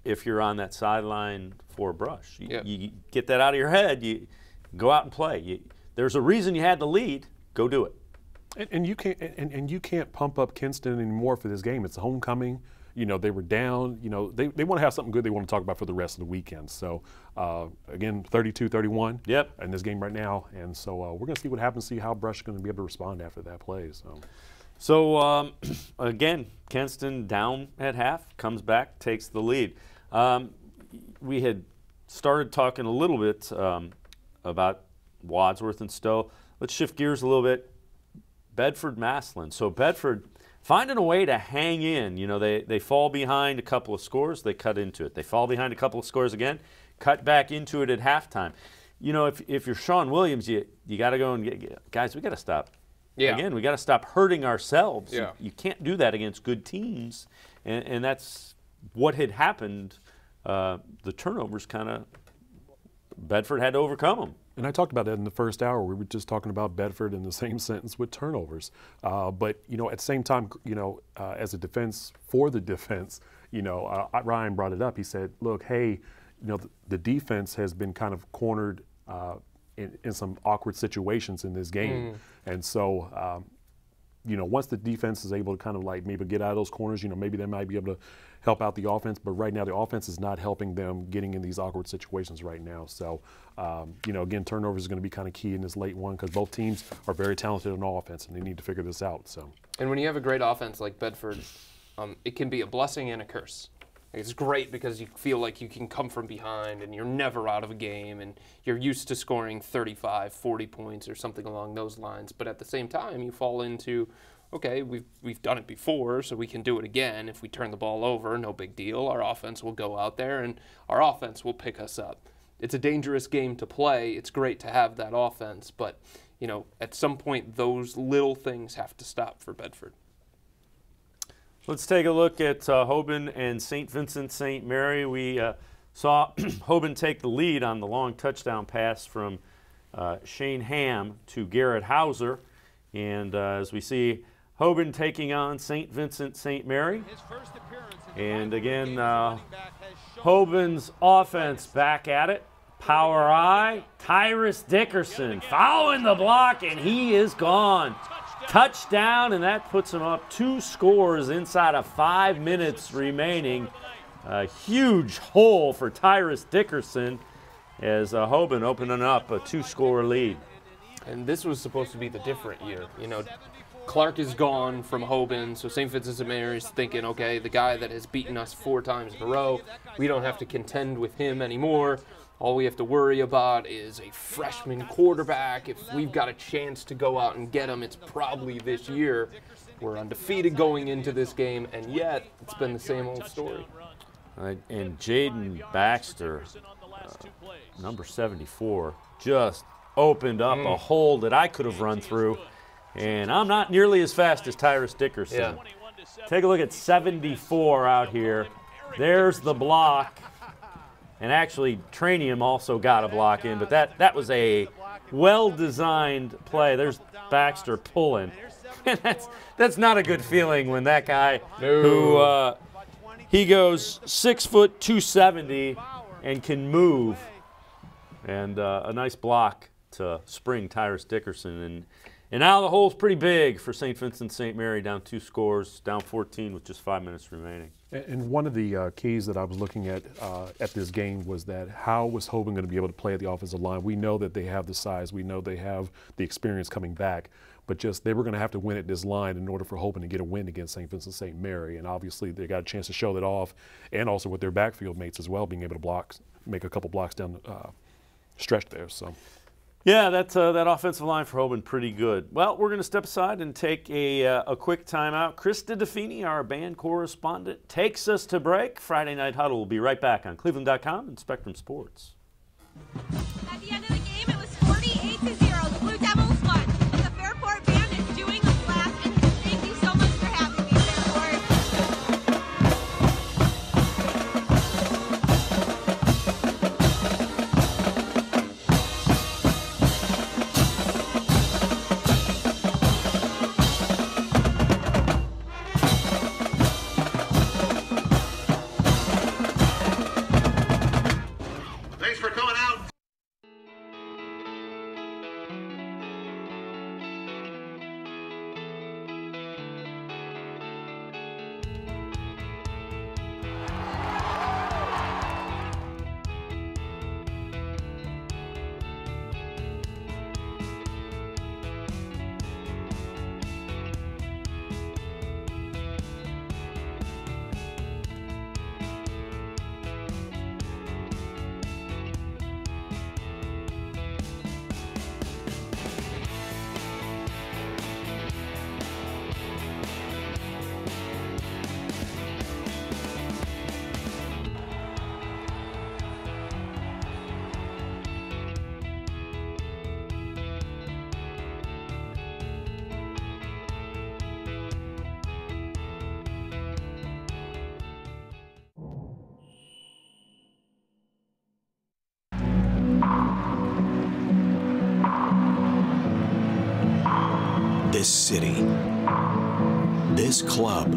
if you're on that sideline for Brush. You get that out of your head. You go out and play. There's a reason you had the lead. Go do it. And you can't you can't pump up Kinston anymore for this game. It's a homecoming. You know, they were down. You know, they want to have something good they want to talk about for the rest of the weekend. So, again, 32-31 in this game right now. And so we're going to see what happens, see how Brush is going to be able to respond after that play. So again, Kinston down at half, comes back, takes the lead. We had started talking a little bit about Wadsworth and Stowe. Let's shift gears a little bit. Bedford-Massillon. So Bedford finding a way to hang in. You know, they fall behind a couple of scores, they cut into it. They fall behind a couple of scores again, cut back into it at halftime. You know, if you're Sean Williams, you got to go and get guys, we got to stop. Yeah. Again, we got to stop hurting ourselves. Yeah. You can't do that against good teams. And that's what had happened. The turnovers kind of, Bedford had to overcome them. And I talked about that in the first hour. We were just talking about Bedford in the same sentence with turnovers. But, you know, at the same time, you know, as a defense for the defense, you know, Ryan brought it up. He said, look, hey, you know, the defense has been kind of cornered in some awkward situations in this game. And so, you know, once the defense is able to kind of like maybe get out of those corners, you know, maybe they might be able to help out the offense. But right now, the offense is not helping them getting in these awkward situations right now. So, you know, again, turnovers is going to be kind of key in this late one because both teams are very talented on offense and they need to figure this out. So, and when you have a great offense like Bedford, it can be a blessing and a curse. It's great because you feel like you can come from behind and you're never out of a game and you're used to scoring 35, 40 points or something along those lines. But at the same time, you fall into, okay, we've done it before, so we can do it again. If we turn the ball over, no big deal. Our offense will go out there and our offense will pick us up. It's a dangerous game to play. It's great to have that offense, but you know, at some point, those little things have to stop for Bedford. Let's take a look at Hoban and St. Vincent St. Mary. We saw Hoban take the lead on the long touchdown pass from Shane Ham to Garrett Hauser. And as we see Hoban taking on St. Vincent St. Mary. And again, Hoban's offense back at it. Power I, Tyrus Dickerson following the block, and he is gone. Touchdown, and that puts him up 2 scores inside of 5 minutes remaining. A huge hole for Tyrus Dickerson as Hoban opening up a 2-score lead. And this was supposed to be the different year. You know, Clark is gone from Hoban, so St. Vincent St. Mary's thinking, okay, the guy that has beaten us 4 times in a row, we don't have to contend with him anymore. All we have to worry about is a freshman quarterback. If we've got a chance to go out and get him, it's probably this year. We're undefeated going into this game, and yet it's been the same old story. And Jaden Baxter, number 74, just opened up a hole that I could have run through, and I'm not nearly as fast as Tyrus Dickerson. Yeah. Take a look at 74 out here. There's the block. And actually, Tranium also got a block in, but that was a well-designed play. There's Baxter pulling. And that's not a good feeling when that guy who he goes 6 foot 270 and can move. And a nice block to spring Tyrus Dickerson. And now the hole's pretty big for St. Vincent St. Mary, down 2 scores, down 14 with just 5 minutes remaining. And one of the keys that I was looking at this game was that how was Hoban going to be able to play at the offensive line? We know that they have the size. We know they have the experience coming back. But just they were going to have to win at this line in order for Hoban to get a win against St. Vincent St. Mary. And obviously they got a chance to show that off, and also with their backfield mates as well, being able to make a couple blocks down the stretch there. So. Yeah, that offensive line for Hoban pretty good. Well, we're going to step aside and take a quick timeout. Krista DeFini, our band correspondent, takes us to break. Friday Night Huddle will be right back on cleveland.com and Spectrum Sports. At the end of the game, it was 48-0. The Blue Devils won. The Fairport band is doing a blast, and thank you so much for having me, Fairport. this city, this club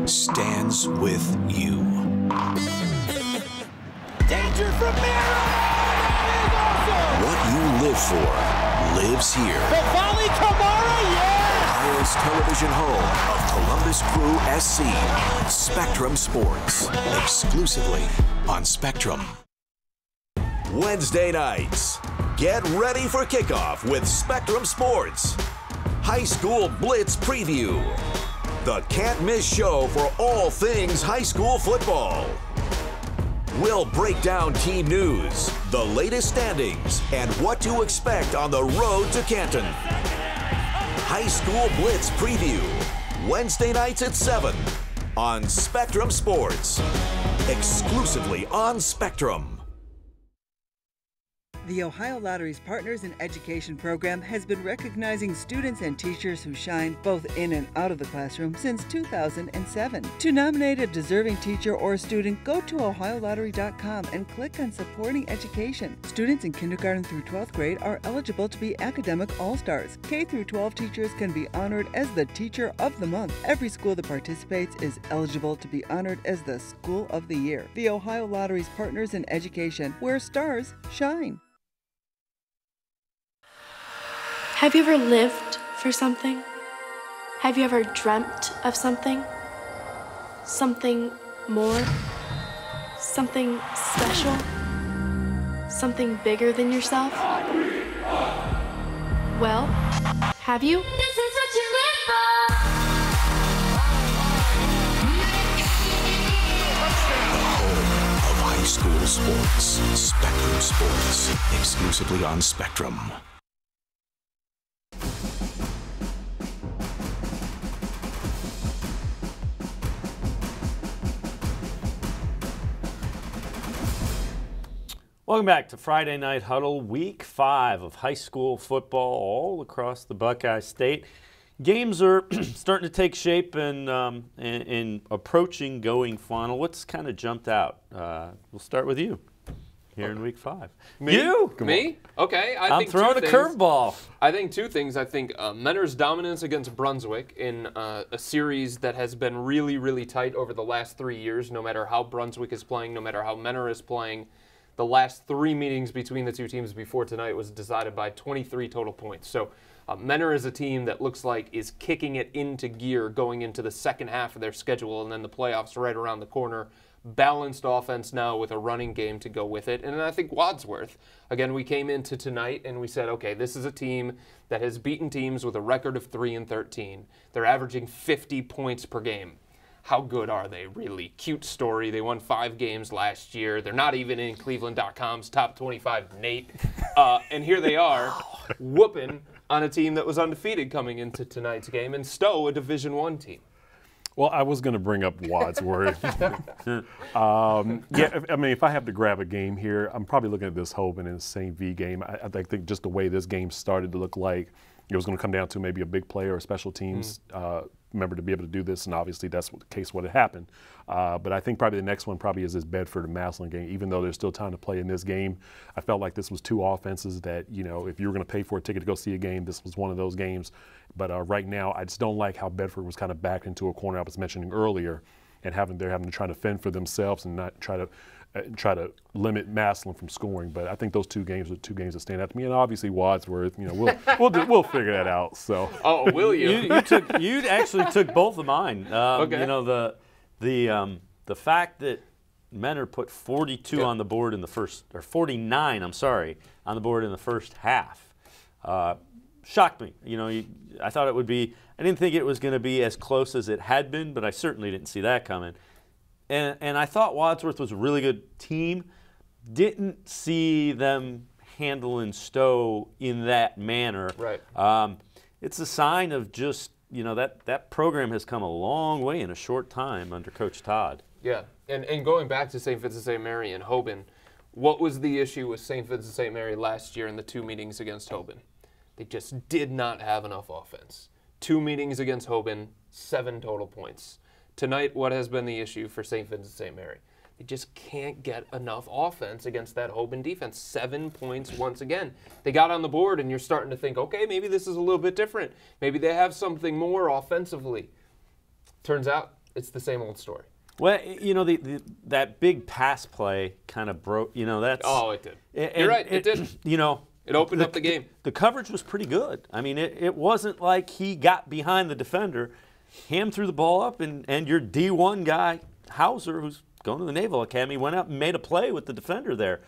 stands with you. Danger from Mara! That is awesome! What you live for lives here. The volley, Kamara, yes! Ohio's television home of Columbus Crew SC. Spectrum Sports. Exclusively on Spectrum. Wednesday nights. Get ready for kickoff with Spectrum Sports. High School Blitz Preview. The can't-miss show for all things high school football. We'll break down team news, the latest standings, and what to expect on the road to Canton. High School Blitz Preview. Wednesday nights at 7 on Spectrum Sports. Exclusively on Spectrum. The Ohio Lottery's Partners in Education program has been recognizing students and teachers who shine both in and out of the classroom since 2007. To nominate a deserving teacher or student, go to auth-ctoke-auth and click on Supporting Education. Students in kindergarten through 12th grade are eligible to be academic all-stars. K through 12 teachers can be honored as the Teacher of the Month. Every school that participates is eligible to be honored as the School of the Year. The Ohio Lottery's Partners in Education, where stars shine. Have you ever lived for something? Have you ever dreamt of something? Something more? Something special? Something bigger than yourself? Well, have you? This is what you live for! The home of high school sports. Spectrum Sports. Exclusively on Spectrum. Welcome back to Friday Night Huddle, Week 5 of high school football all across the Buckeye State. Games are starting to take shape and approaching going final. What's kind of jumped out? We'll start with you here in Week 5. Me? You? Me? Okay. I'm throwing a curveball. I think two things. I think Mentor's dominance against Brunswick in a series that has been really, really tight over the last 3 years, no matter how Brunswick is playing, no matter how Mentor is playing. The last 3 meetings between the two teams before tonight was decided by 23 total points. So Mentor is a team that looks like is kicking it into gear going into the second half of their schedule, and then the playoffs right around the corner. Balanced offense now with a running game to go with it. And then I think Wadsworth, again, we came into tonight and we said, okay, this is a team that has beaten teams with a record of 3-13. They're averaging 50 points per game. How good are they, really? Cute story. They won 5 games last year. They're not even in cleveland.com's top 25 Nate. And here they are whooping on a team that was undefeated coming into tonight's game, and Stowe, a Division I team. Well, I was going to bring up Wadsworth. Yeah, I mean, if I have to grab a game here, I'm probably looking at this Hoban and St. V game. I think just the way this game started to look like it was going to come down to maybe a big player or special teams member to be able to do this, and obviously that's the case what had happened. But I think probably the next one probably is this Bedford and Massillon game. Even though there's still time to play in this game, I felt like this was two offenses that, you know, if you were going to pay for a ticket to go see a game, this was one of those games. But right now, I just don't like how Bedford was kind of backed into a corner I was mentioning earlier, and they're having to try to fend for themselves and not try to limit Massillon from scoring. But I think those two games are two games that stand out to me, and obviously Wadsworth. You know, we'll figure that out. So. Oh, will you? you actually took both of mine. Okay. You know, the fact that Mentor put 42 on the board in the first, or 49, I'm sorry, on the board in the first half, shocked me. You know, I thought it would be. I didn't think it was going to be as close as it had been, but I certainly didn't see that coming. And I thought Wadsworth was a really good team. Didn't see them handling Stowe in that manner. Right. It's a sign of just, you know, that program has come a long way in a short time under Coach Todd. Yeah, and going back to St. Vincent St. Mary and Hoban, what was the issue with St. Vincent St. Mary last year in the 2 meetings against Hoban? They just did not have enough offense. 2 meetings against Hoban, 7 total points. Tonight, what has been the issue for St. Vincent St. Mary? They just can't get enough offense against that Hoban defense. 7 points once again. They got on the board, and you're starting to think, okay, maybe this is a little bit different. Maybe they have something more offensively. Turns out it's the same old story. Well, you know, that big pass play kind of broke, you know, that's... Oh, it did. You're right, it did. You know... It opened up the game. The coverage was pretty good. I mean, it wasn't like he got behind the defender, hammed threw the ball up, and your D1 guy, Hauser, who's going to the Naval Academy, went up and made a play with the defender there.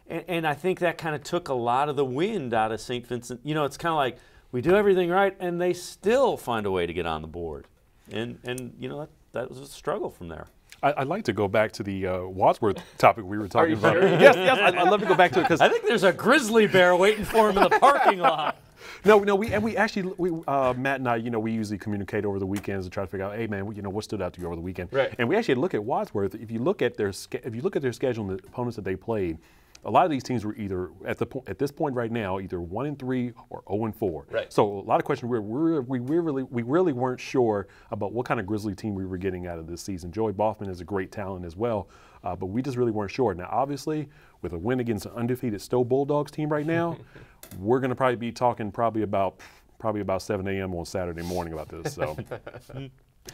And I think that kind of took a lot of the wind out of St. Vincent. You know, it's kind of like we do everything right, and they still find a way to get on the board. And you know, that was a struggle from there. I'd like to go back to the Wadsworth topic we were talking about. Sure? Yes, I'd love to go back to it because I think there's a grizzly bear waiting for him in the parking lot. No, we actually Matt and I, you know, we usually communicate over the weekends to try to figure out, hey man, you know, what stood out to you over the weekend. Right. And we actually look at Wadsworth. If you look at their schedule and the opponents that they played, a lot of these teams were either at this point right now either 1-3 or 0-4. Right. So a lot of questions we really weren't sure about what kind of Grizzly team we were getting out of this season. Joey Boffman is a great talent as well, but we just really weren't sure. Now, obviously, with a win against an undefeated Stowe Bulldogs team right now, we're going to probably be talking probably about 7 a.m. on Saturday morning about this. So.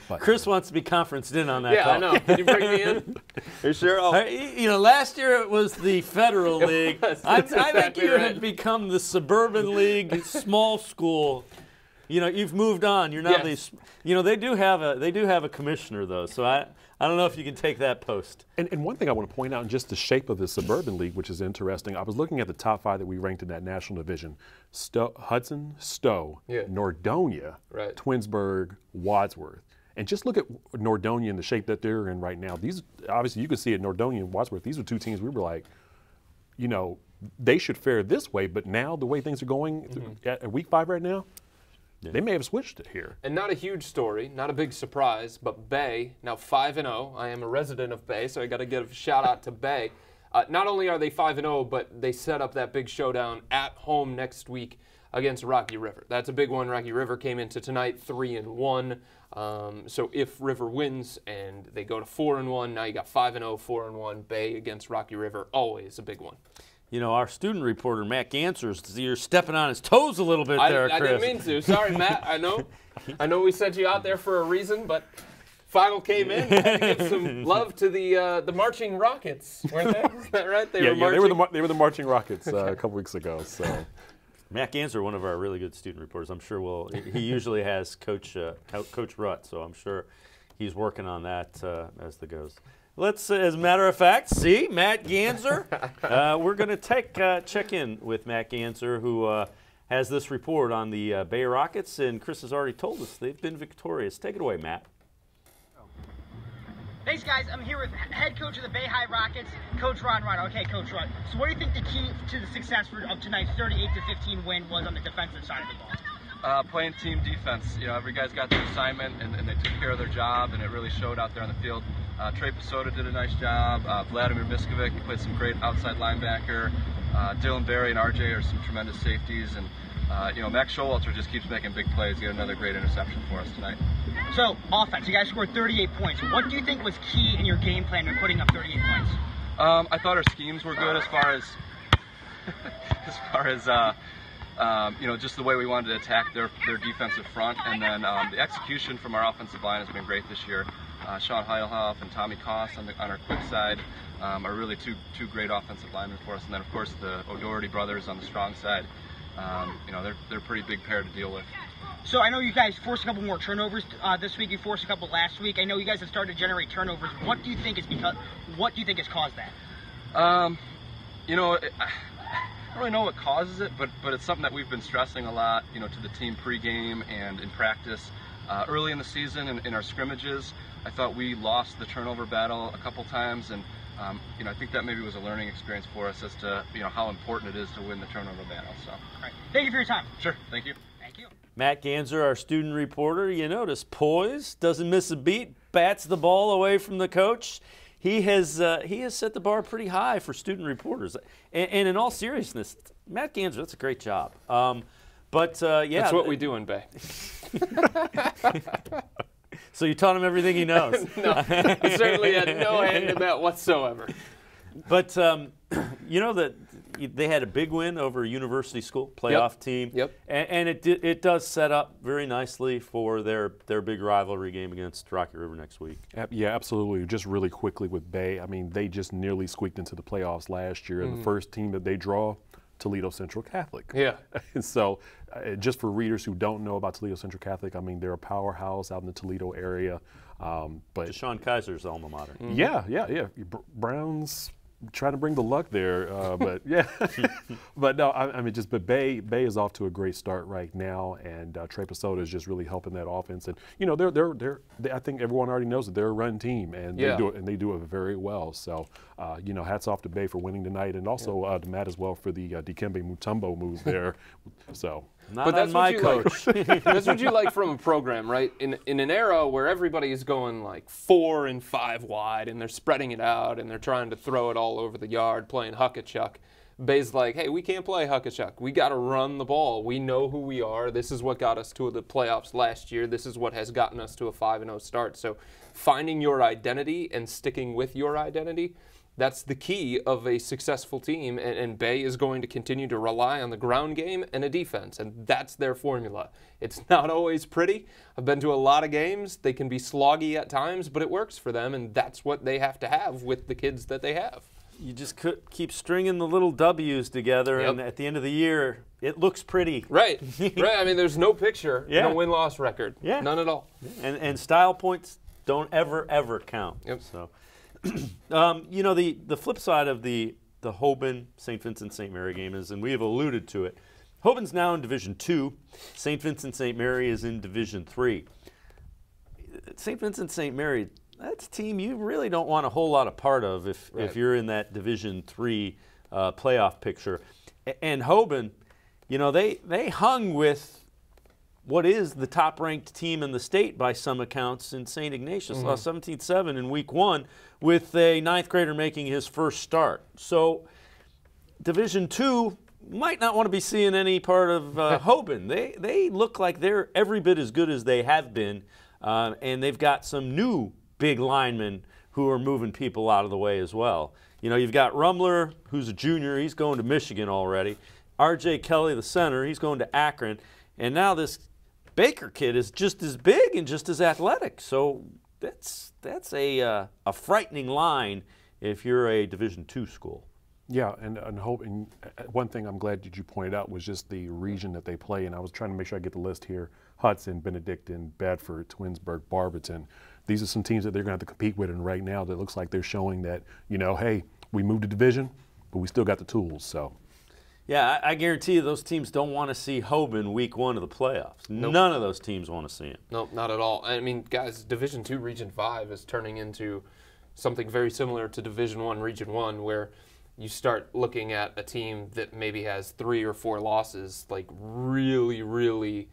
But, Chris wants to be conferenced in on that. Yeah, call. I know. Can you bring me in? You sure? You know, last year it was the Federal League. I think you have become the Suburban League, small school. You know, you've moved on. You're now these. You know, they do have a commissioner though. So I don't know if you can take that post. And one thing I want to point out in just the shape of the Suburban League, which is interesting. I was looking at the top 5 that we ranked in that national division: Hudson, Stowe, Nordonia, Twinsburg, Wadsworth. And just look at Nordonia and the shape that they're in right now. These, obviously, you can see at Nordonia and Wadsworth, these are two teams we were like, you know, they should fare this way. But now, the way things are going at week 5 right now, they may have switched it here. And not a huge story, not a big surprise, but Bay, now 5-0. I am a resident of Bay, so I got to give a shout out to Bay. Not only are they 5-0, but they set up that big showdown at home next week against Rocky River. That's a big one. Rocky River came into tonight 3-1. So if River wins and they go to 4-1, now you got 5-0, 4-1. Bay against Rocky River, always a big one. You know, our student reporter, Matt Gansers, you're stepping on his toes a little bit there, Chris. I didn't mean to. Sorry, Matt. I know we sent you out there for a reason, but Final came in. Had to give some love to the marching Rockets, weren't they? Is that right? They were the marching Rockets a couple weeks ago. So. Matt Ganser, one of our really good student reporters, I'm sure he usually has Coach Rutt, so I'm sure he's working on that as the goes. Let's, as a matter of fact, see Matt Ganser. We're going to check in with Matt Ganser, who has this report on the Bay Rockets, and Chris has already told us they've been victorious. Take it away, Matt. Thanks, guys. I'm here with head coach of the Bay High Rockets, Coach Ron Rudd. Okay, Coach Rudd. So what do you think the key to the success of tonight's 38-15 win was on the defensive side of the ball? Playing team defense. You know, every guy's got their assignment, and they took care of their job, and it really showed out there on the field. Trey Pasota did a nice job. Vladimir Miskovic, he played some great outside linebacker. Dylan Berry and RJ are some tremendous safeties, and you know, Max Showalter just keeps making big plays. He had another great interception for us tonight. So, offense, you guys scored 38 points. What do you think was key in your game plan in putting up 38 points? I thought our schemes were good as far as you know, just the way we wanted to attack their defensive front, and then the execution from our offensive line has been great this year. Sean Heilhoff and Tommy Koss on our quick side are really two great offensive linemen for us, and then of course the O'Doherty brothers on the strong side. You know, they're a pretty big pair to deal with. So I know you guys forced a couple more turnovers this week. You forced a couple last week. I know you guys have started to generate turnovers. What do you think has caused that? You know, I don't really know what causes it, but it's something that we've been stressing a lot, you know, to the team pregame and in practice. Early in the season in our scrimmages, I thought we lost the turnover battle a couple times, and you know, I think that maybe was a learning experience for us as to, you know, how important it is to win the turnover battle. So, all right. Thank you for your time. Sure. Thank you. Thank you. Matt Ganser, our student reporter, you notice poise, doesn't miss a beat, bats the ball away from the coach. He has set the bar pretty high for student reporters. And in all seriousness, Matt Ganser, that's a great job. Yeah, that's what we do in Bay. So you taught him everything he knows. No, he certainly had no hand in that whatsoever. But you know that they had a big win over University School, playoff team. Yep. And it does set up very nicely for their big rivalry game against Rocky River next week. Yeah, absolutely. Just really quickly with Bay, I mean, they just nearly squeaked into the playoffs last year. And the first team that they draw, Toledo Central Catholic. Yeah. And so just for readers who don't know about Toledo Central Catholic, I mean, they're a powerhouse out in the Toledo area. But Deshaun Kaiser's alma mater. Yeah. Browns trying to bring the luck there, but yeah. But no, I mean, but Bay is off to a great start right now, and Trey Pasota is just really helping that offense. And you know, I think everyone already knows that they're a run team, and they do it very well. So you know, hats off to Bay for winning tonight, and also to Matt as well for the Dikembe Mutombo moves there. So. But that's my coach. Like. That's what you like from a program, right? In an era where everybody is going like 4 and 5 wide, and they're spreading it out, and they're trying to throw it all over the yard, playing huck-a-chuck. Bay's like, hey, we can't play huck-a-chuck. We got to run the ball. We know who we are. This is what got us to the playoffs last year. This is what has gotten us to a 5-0 start. So finding your identity and sticking with your identity, that's the key of a successful team, and Bay is going to continue to rely on the ground game and a defense, and that's their formula. It's not always pretty. I've been to a lot of games. They can be sloggy at times, but it works for them, and that's what they have to have with the kids that they have. You just keep stringing the little W's together, and at the end of the year, it looks pretty. Right. Right. I mean, there's no picture, no win-loss record. Yeah. None at all. And style points don't ever count. Yep. So. You know, the flip side of the Hoban St. Vincent St. Mary game is, and we have alluded to it, Hoban's now in Division II. St. Vincent St. Mary is in Division III. St. Vincent St. Mary, that's a team you really don't want a whole lot of part of if you're in that Division III playoff picture. And Hoban, you know, they hung with what is the top-ranked team in the state by some accounts in St. Ignatius. Lost 17-7 in week 1 with a 9th grader making his first start. So Division II might not want to be seeing any part of Hoban. They look like they're every bit as good as they have been, and they've got some new big linemen who are moving people out of the way as well. You know, you've got Rumler, who's a junior. He's going to Michigan already. R.J. Kelly, the center, he's going to Akron. And now this Baker kid is just as big and just as athletic. So that's a frightening line if you're a Division II school. Yeah, and one thing I'm glad that you pointed out was just the region that they play in. I was trying to make sure I get the list here. Hudson, Benedictine, Bedford, Twinsburg, Barberton. These are some teams that they're going to have to compete with, and right now that looks like they're showing that, you know, hey, we moved a division, but we still got the tools, so. Yeah, I guarantee you those teams don't want to see Hoban week 1 of the playoffs. Nope. None of those teams want to see him. Nope, not at all. I mean, guys, Division II Region 5 is turning into something very similar to Division I Region 1, where you start looking at a team that maybe has 3 or 4 losses, like really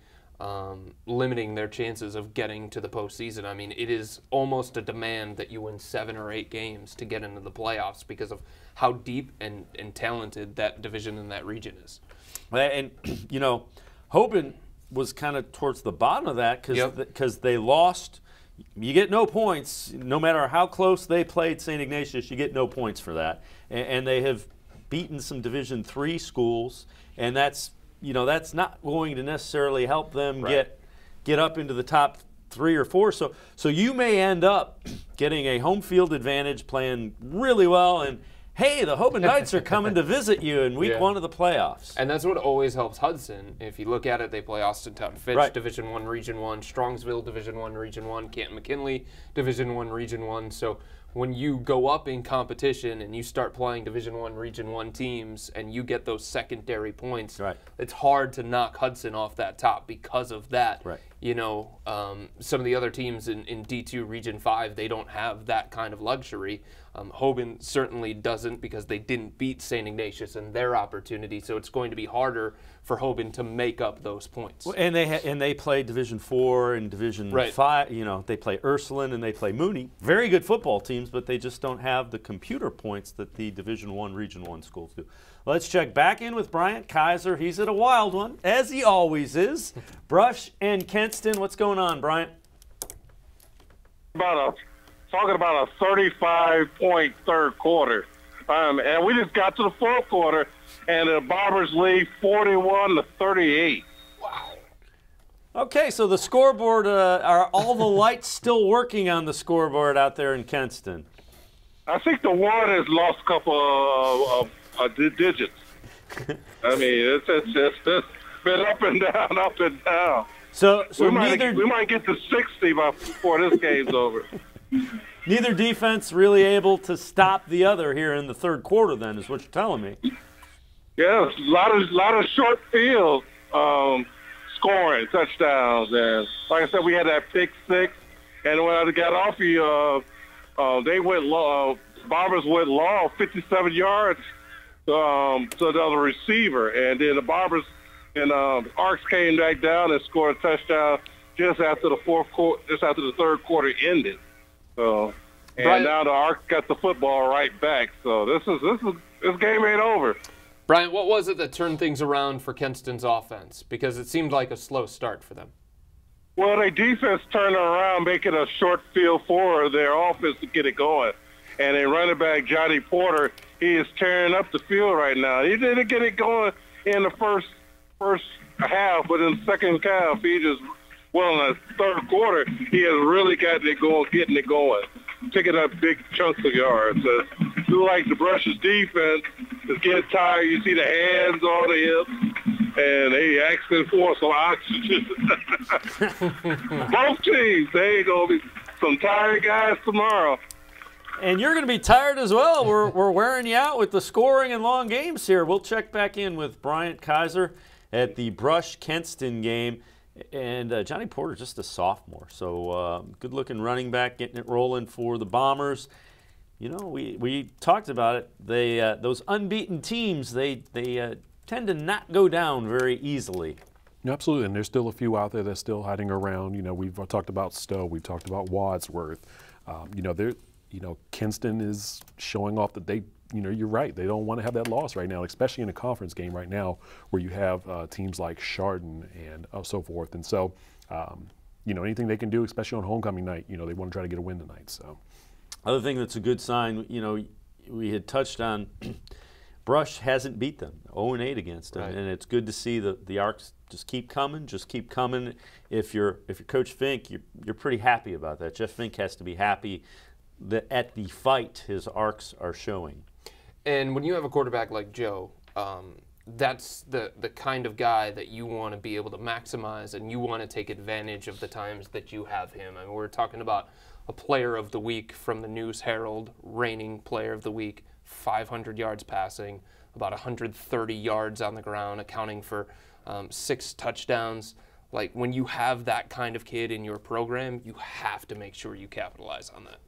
limiting their chances of getting to the postseason. I mean, it is almost a demand that you win 7 or 8 games to get into the playoffs because of how deep and talented that division in that region is. And, you know, Hoban was kind of towards the bottom of that because they lost. You get no points. No matter how close they played St. Ignatius, you get no points for that. And they have beaten some Division III schools, and that's not going to necessarily help them get up into the top 3 or 4. So you may end up getting a home field advantage, playing really well, and hey, the Hoban Knights are coming to visit you in week 1 of the playoffs. And that's what always helps Hudson. If you look at it, they play Austintown Fitch, Division I Region 1, Strongsville, Division I Region 1, Canton McKinley, Division I Region 1. So when you go up in competition and you start playing Division I Region 1 teams and you get those secondary points, it's hard to knock Hudson off that top because of that. You know, some of the other teams in D2 Region 5, they don't have that kind of luxury. Hoban certainly doesn't because they didn't beat St. Ignatius in their opportunity, so it's going to be harder for Hoban to make up those points. Well, and they play Division 4 and Division 5. You know, they play Ursuline and they play Mooney. Very good football teams, but they just don't have the computer points that the Division 1 Region 1 schools do. Let's check back in with Bryant Kaiser. He's at a wild one, as he always is. Brush and Kenston, what's going on, Bryant? talking about a 35-point third quarter. And we just got to the fourth quarter, and the Bombers lead 41-38. Okay, so the scoreboard, are all the lights still working on the scoreboard out there in Kenston? I think the one has lost a couple of digits. I mean, it's been up and down, up and down. So we might get to 60 before this game's over. Neither defense really able to stop the other here in the third quarter, then, is what you're telling me. Yeah, a lot of short field scoring, touchdowns. And like I said, we had that pick six. And when I got off you, they went long. Bombers went long, 57 yards to the other receiver. And then the Bombers and Arcs came back down and scored a touchdown just after the third quarter ended. So, and now the Arcs got the football right back. So this game ain't over. Brian, what was it that turned things around for Kenston's offense? Because it seemed like a slow start for them. Well, their defense turned around, making a short field for their offense to get it going. And their running back, Johnny Porter, he is tearing up the field right now. He didn't get it going in the first half, but in the second half, in the third quarter, he has really getting it going, picking up big chunks of yards. It's like the Brush's defense is getting tired. You see the hands on the hips, and they asking for some oxygen. Both teams, they going to be some tired guys tomorrow. And you're going to be tired as well. We're wearing you out with the scoring and long games here. We'll check back in with Bryant Kaiser at the Brush-Kenston game. And Johnny Porter, just a sophomore. So good-looking running back, getting it rolling for the Bombers. You know, we talked about it. Those unbeaten teams, they tend to not go down very easily. Absolutely, and there's still a few out there that's still hiding around. You know, we've talked about Stowe, we've talked about Wadsworth. Kenston is showing off that they, you're right. They don't want to have that loss right now, especially in a conference game right now where you have teams like Chardon and so forth. And so, anything they can do, especially on homecoming night, they want to try to get a win tonight. So, other thing that's a good sign, we had touched on, Brush hasn't beat them, 0-8 against them, right. And it's good to see the Arcs just keep coming. If you're Coach Fink, you're pretty happy about that. Jeff Fink has to be happy that at the fight his Arcs are showing. And when you have a quarterback like Joe, that's the kind of guy that you want to be able to maximize, and you want to take advantage of the times that you have him. I mean, we're talking about a player of the week from the News Herald, reigning player of the week, 500 yards passing, about 130 yards on the ground, accounting for 6 touchdowns. Like, when you have that kind of kid in your program, you have to make sure you capitalize on that.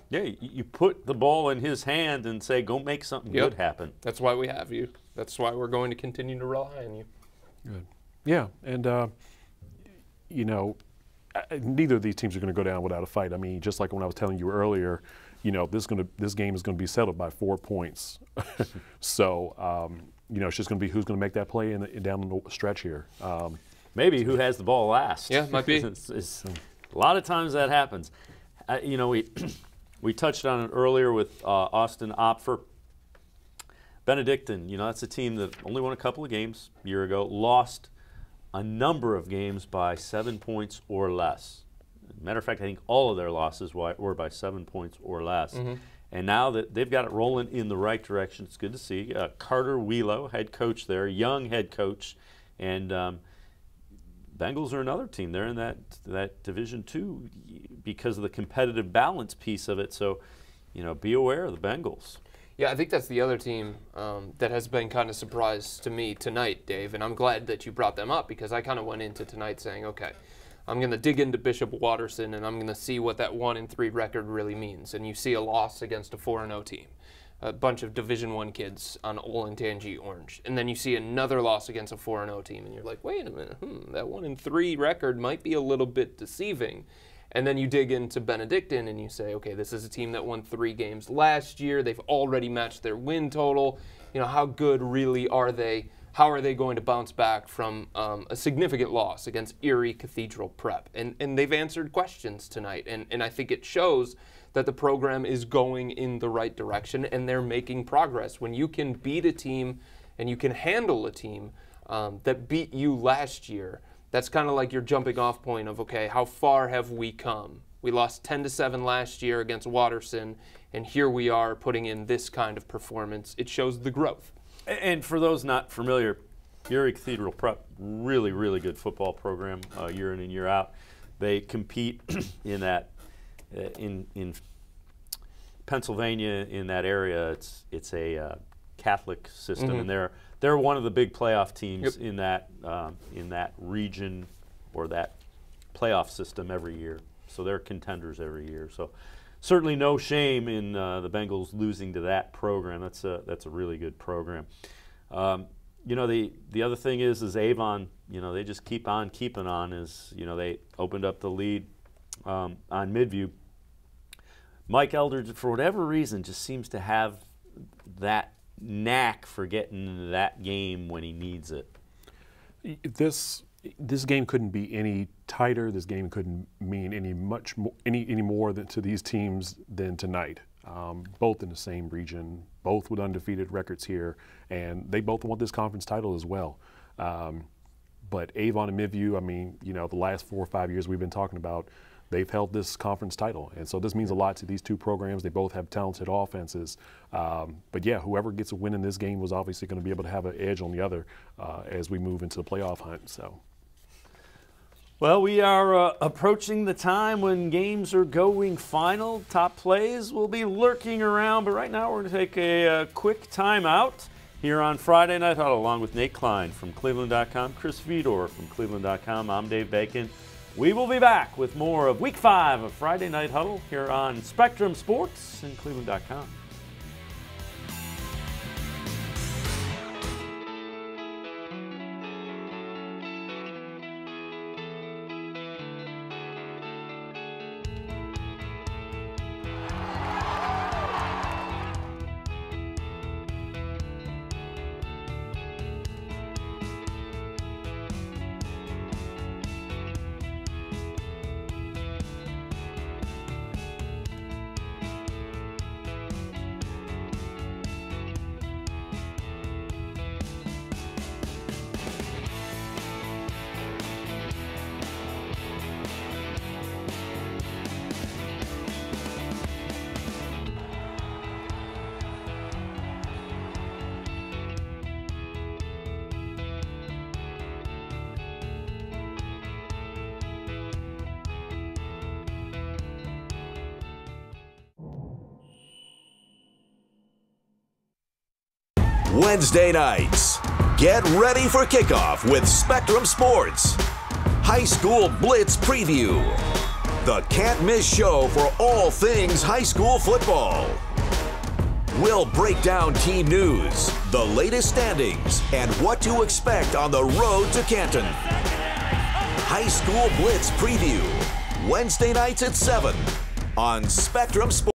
Yeah, you put the ball in his hand and say, go make something good happen. That's why we have you. That's why we're going to continue to rely on you. Good. Yeah, and, neither of these teams are going to go down without a fight. I mean, just like when I was telling you earlier, this game is going to be settled by 4 points. So, it's just going to be who's going to make that play down the stretch here. Maybe who has the ball last. Yeah, might be. A lot of times that happens. We touched on it earlier with Austin Opfer. Benedictine, that's a team that only won a couple of games a year ago, lost a number of games by 7 points or less. Matter of fact, I think all of their losses were by 7 points or less. Mm-hmm. And now that they've got it rolling in the right direction, it's good to see. Carter Wheelo, head coach there, young head coach, and Bengals are another team. They're in that Division II because of the competitive balance piece of it. So, be aware of the Bengals. Yeah, I think that's the other team that has been kind of surprised to me tonight, Dave, and I'm glad that you brought them up because I kind of went into tonight saying, okay, I'm going to dig into Bishop Watterson and I'm going to see what that 1-3 record really means. And you see a loss against a 4-0 team, a bunch of Division I kids on Olentangy Orange. And then you see another loss against a 4-0 team and you're like, wait a minute, that 1-3 record might be a little bit deceiving. And then you dig into Benedictine and you say, okay, this is a team that won 3 games last year. They've already matched their win total. How good really are they? how are they going to bounce back from a significant loss against Erie Cathedral Prep? And they've answered questions tonight, and I think it shows that the program is going in the right direction and they're making progress. When you can beat a team and you can handle a team that beat you last year, that's kind of like your jumping off point of, okay, how far have we come? We lost 10-7 last year against Watterson, and here we are putting in this kind of performance. It shows the growth. And for those not familiar, Erie Cathedral Prep, really, really good football program year in and year out. They compete in that in Pennsylvania, in that area. It's a Catholic system, and they're one of the big playoff teams in that region or that playoff system every year. So they're contenders every year. So certainly no shame in the Bengals losing to that program. That's a really good program. You know, the other thing is Avon, you know, they just keep on keeping on. They opened up the lead on Midview. Mike Elder, for whatever reason, just seems to have that knack for getting into that game when he needs it. This game couldn't be any tighter. This game couldn't mean any more to these teams than tonight. Both in the same region, both with undefeated records here, and they both want this conference title as well. But Avon and Midview, I mean, you know, the last 4 or 5 years we've been talking about, they've held this conference title. And so this means a lot to these two programs. They both have talented offenses. But yeah, whoever gets a win in this game was obviously going to be able to have an edge on the other as we move into the playoff hunt. So. Well, we are approaching the time when games are going final. Top plays will be lurking around, but right now we're going to take a quick timeout here on Friday Night Huddle, along with Nate Cline from cleveland.com, Chris Fedor from cleveland.com. I'm Dave Bacon. We will be back with more of Week 5 of Friday Night Huddle here on Spectrum Sports and cleveland.com. Wednesday nights, get ready for kickoff with Spectrum Sports. High School Blitz Preview. The can't-miss show for all things high school football. We'll break down team news, the latest standings, and what to expect on the road to Canton. High School Blitz Preview, Wednesday nights at 7 on Spectrum Sports.